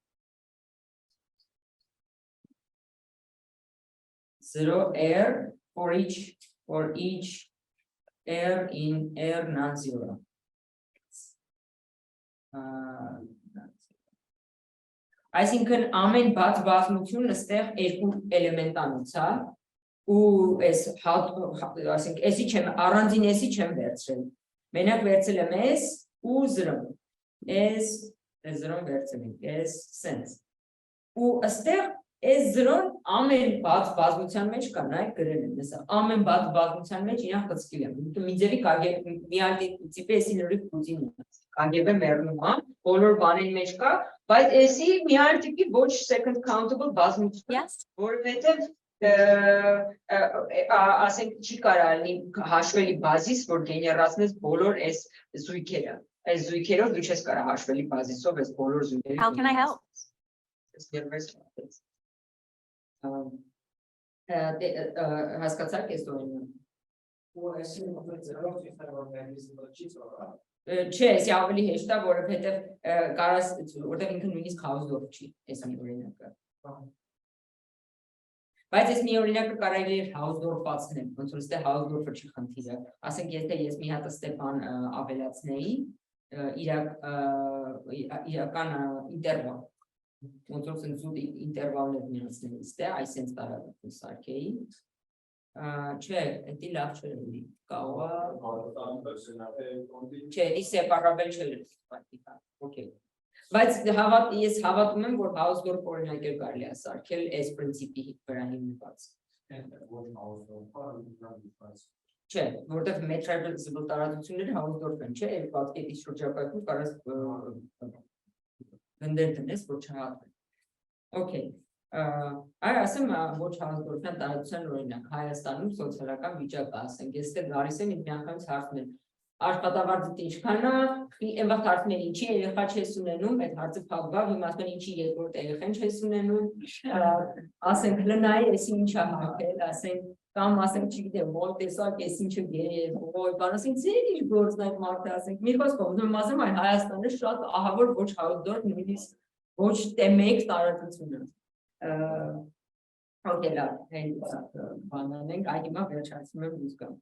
0 air for each air in air non-zero. I think ամեն բաց բազմություն այստեղ երկու էլեմենտանոց է, ու այս ասենք էսի չեմ առանձին էսի չեմ վերցրել մենակ վերցել եմ էս ու զրոն էս զրոն վերցել ենք էս sense ու ըստեղ այս զրոն ամեն բաց բազմության մեջ կա նայ գրել եմ հեսա ամեն բաց բազմության մեջ իրան խցկել եմ մի ձևի կարգել մի հատ տիպի էսի լրիվ կուզին կարգել մեռնում հա բոլոր բաների մեջ կա բայց էսի մի հատ տիպի ոչ second countable բազմություն որովհետև ասենք չի կարա լինի հաշվելի բազիս որ գեներացնես բոլոր այս զույգերը այս զույգերով դու չես կարա հաշվելի բազիսով այս բոլոր զույգերը How can I help? Հասկացաք ես օրինակ ու այսինքն ծրագրով ֆինանսավորների չի ծրագրը չէ, էսի ավելի հեշտ է, որովհետև կարաս որտեղ ինքը նույնիսկ house-ով չի, այս մի օրինակը։ Բայց այս մի օրինակը կարելի է house-ով-ացնել, ոնց որ ստե house-ով չի խնդիրը։ Ասենք եթե ես մի հատ Ստեփան ավելացնեի, իրական ինտերվալ, ոնց որ սենց ինտերվալներ միացնեի, ստե այսենց տարածություն սարքեի, չէ, էդի լավ չէ լինի, կարող է Չէ, ի սեպարաբել չէ պրակտիկա, օքեյ։ Բայց ես հավատում եմ, որ house-ով օրինակեր կարելի է սարքել այս պրինցիպի վրա հիմնված։ Չէ, որտեղ measurable տարածությունները house-ով են, չէ, պատկերի շրջակայքում կարաս գնդեր դնես, որ չհատվեն։ Օքեյ։ Այ ասեմ ոչ house-ով տարածության օրինակ Հայաստանում սոցիալական վիճակը, ասենք, ես դեռ գալիս եմ ինձ միանգամից հարցնել աշխատավարձը ինչքան է, այն վաղ հարցնում են ինչի երեխա չես ունենում, այդ հարցը փակվավ, հիմա ասում են ինչի երկրորդ երեխան չես ունենում, ասենք լնայի էսի ինչ է հակել, ասենք կամ ասենք չգիտեմ, որ տեսակ էս ինչը գերեզգոյ, բան ասենք ձեր ինչ գործն այդ մարդը, ասենք մի խոսքով ուզում եմ ասեմ, այ Հայաստանը շատ ահավոր ոչ house-ով նույնիսկ ոչ տեմեկ տարածություն է։ Okay, լավ, հենց բանան ենք, այ հիմա վերջացնում եմ ուզկամ։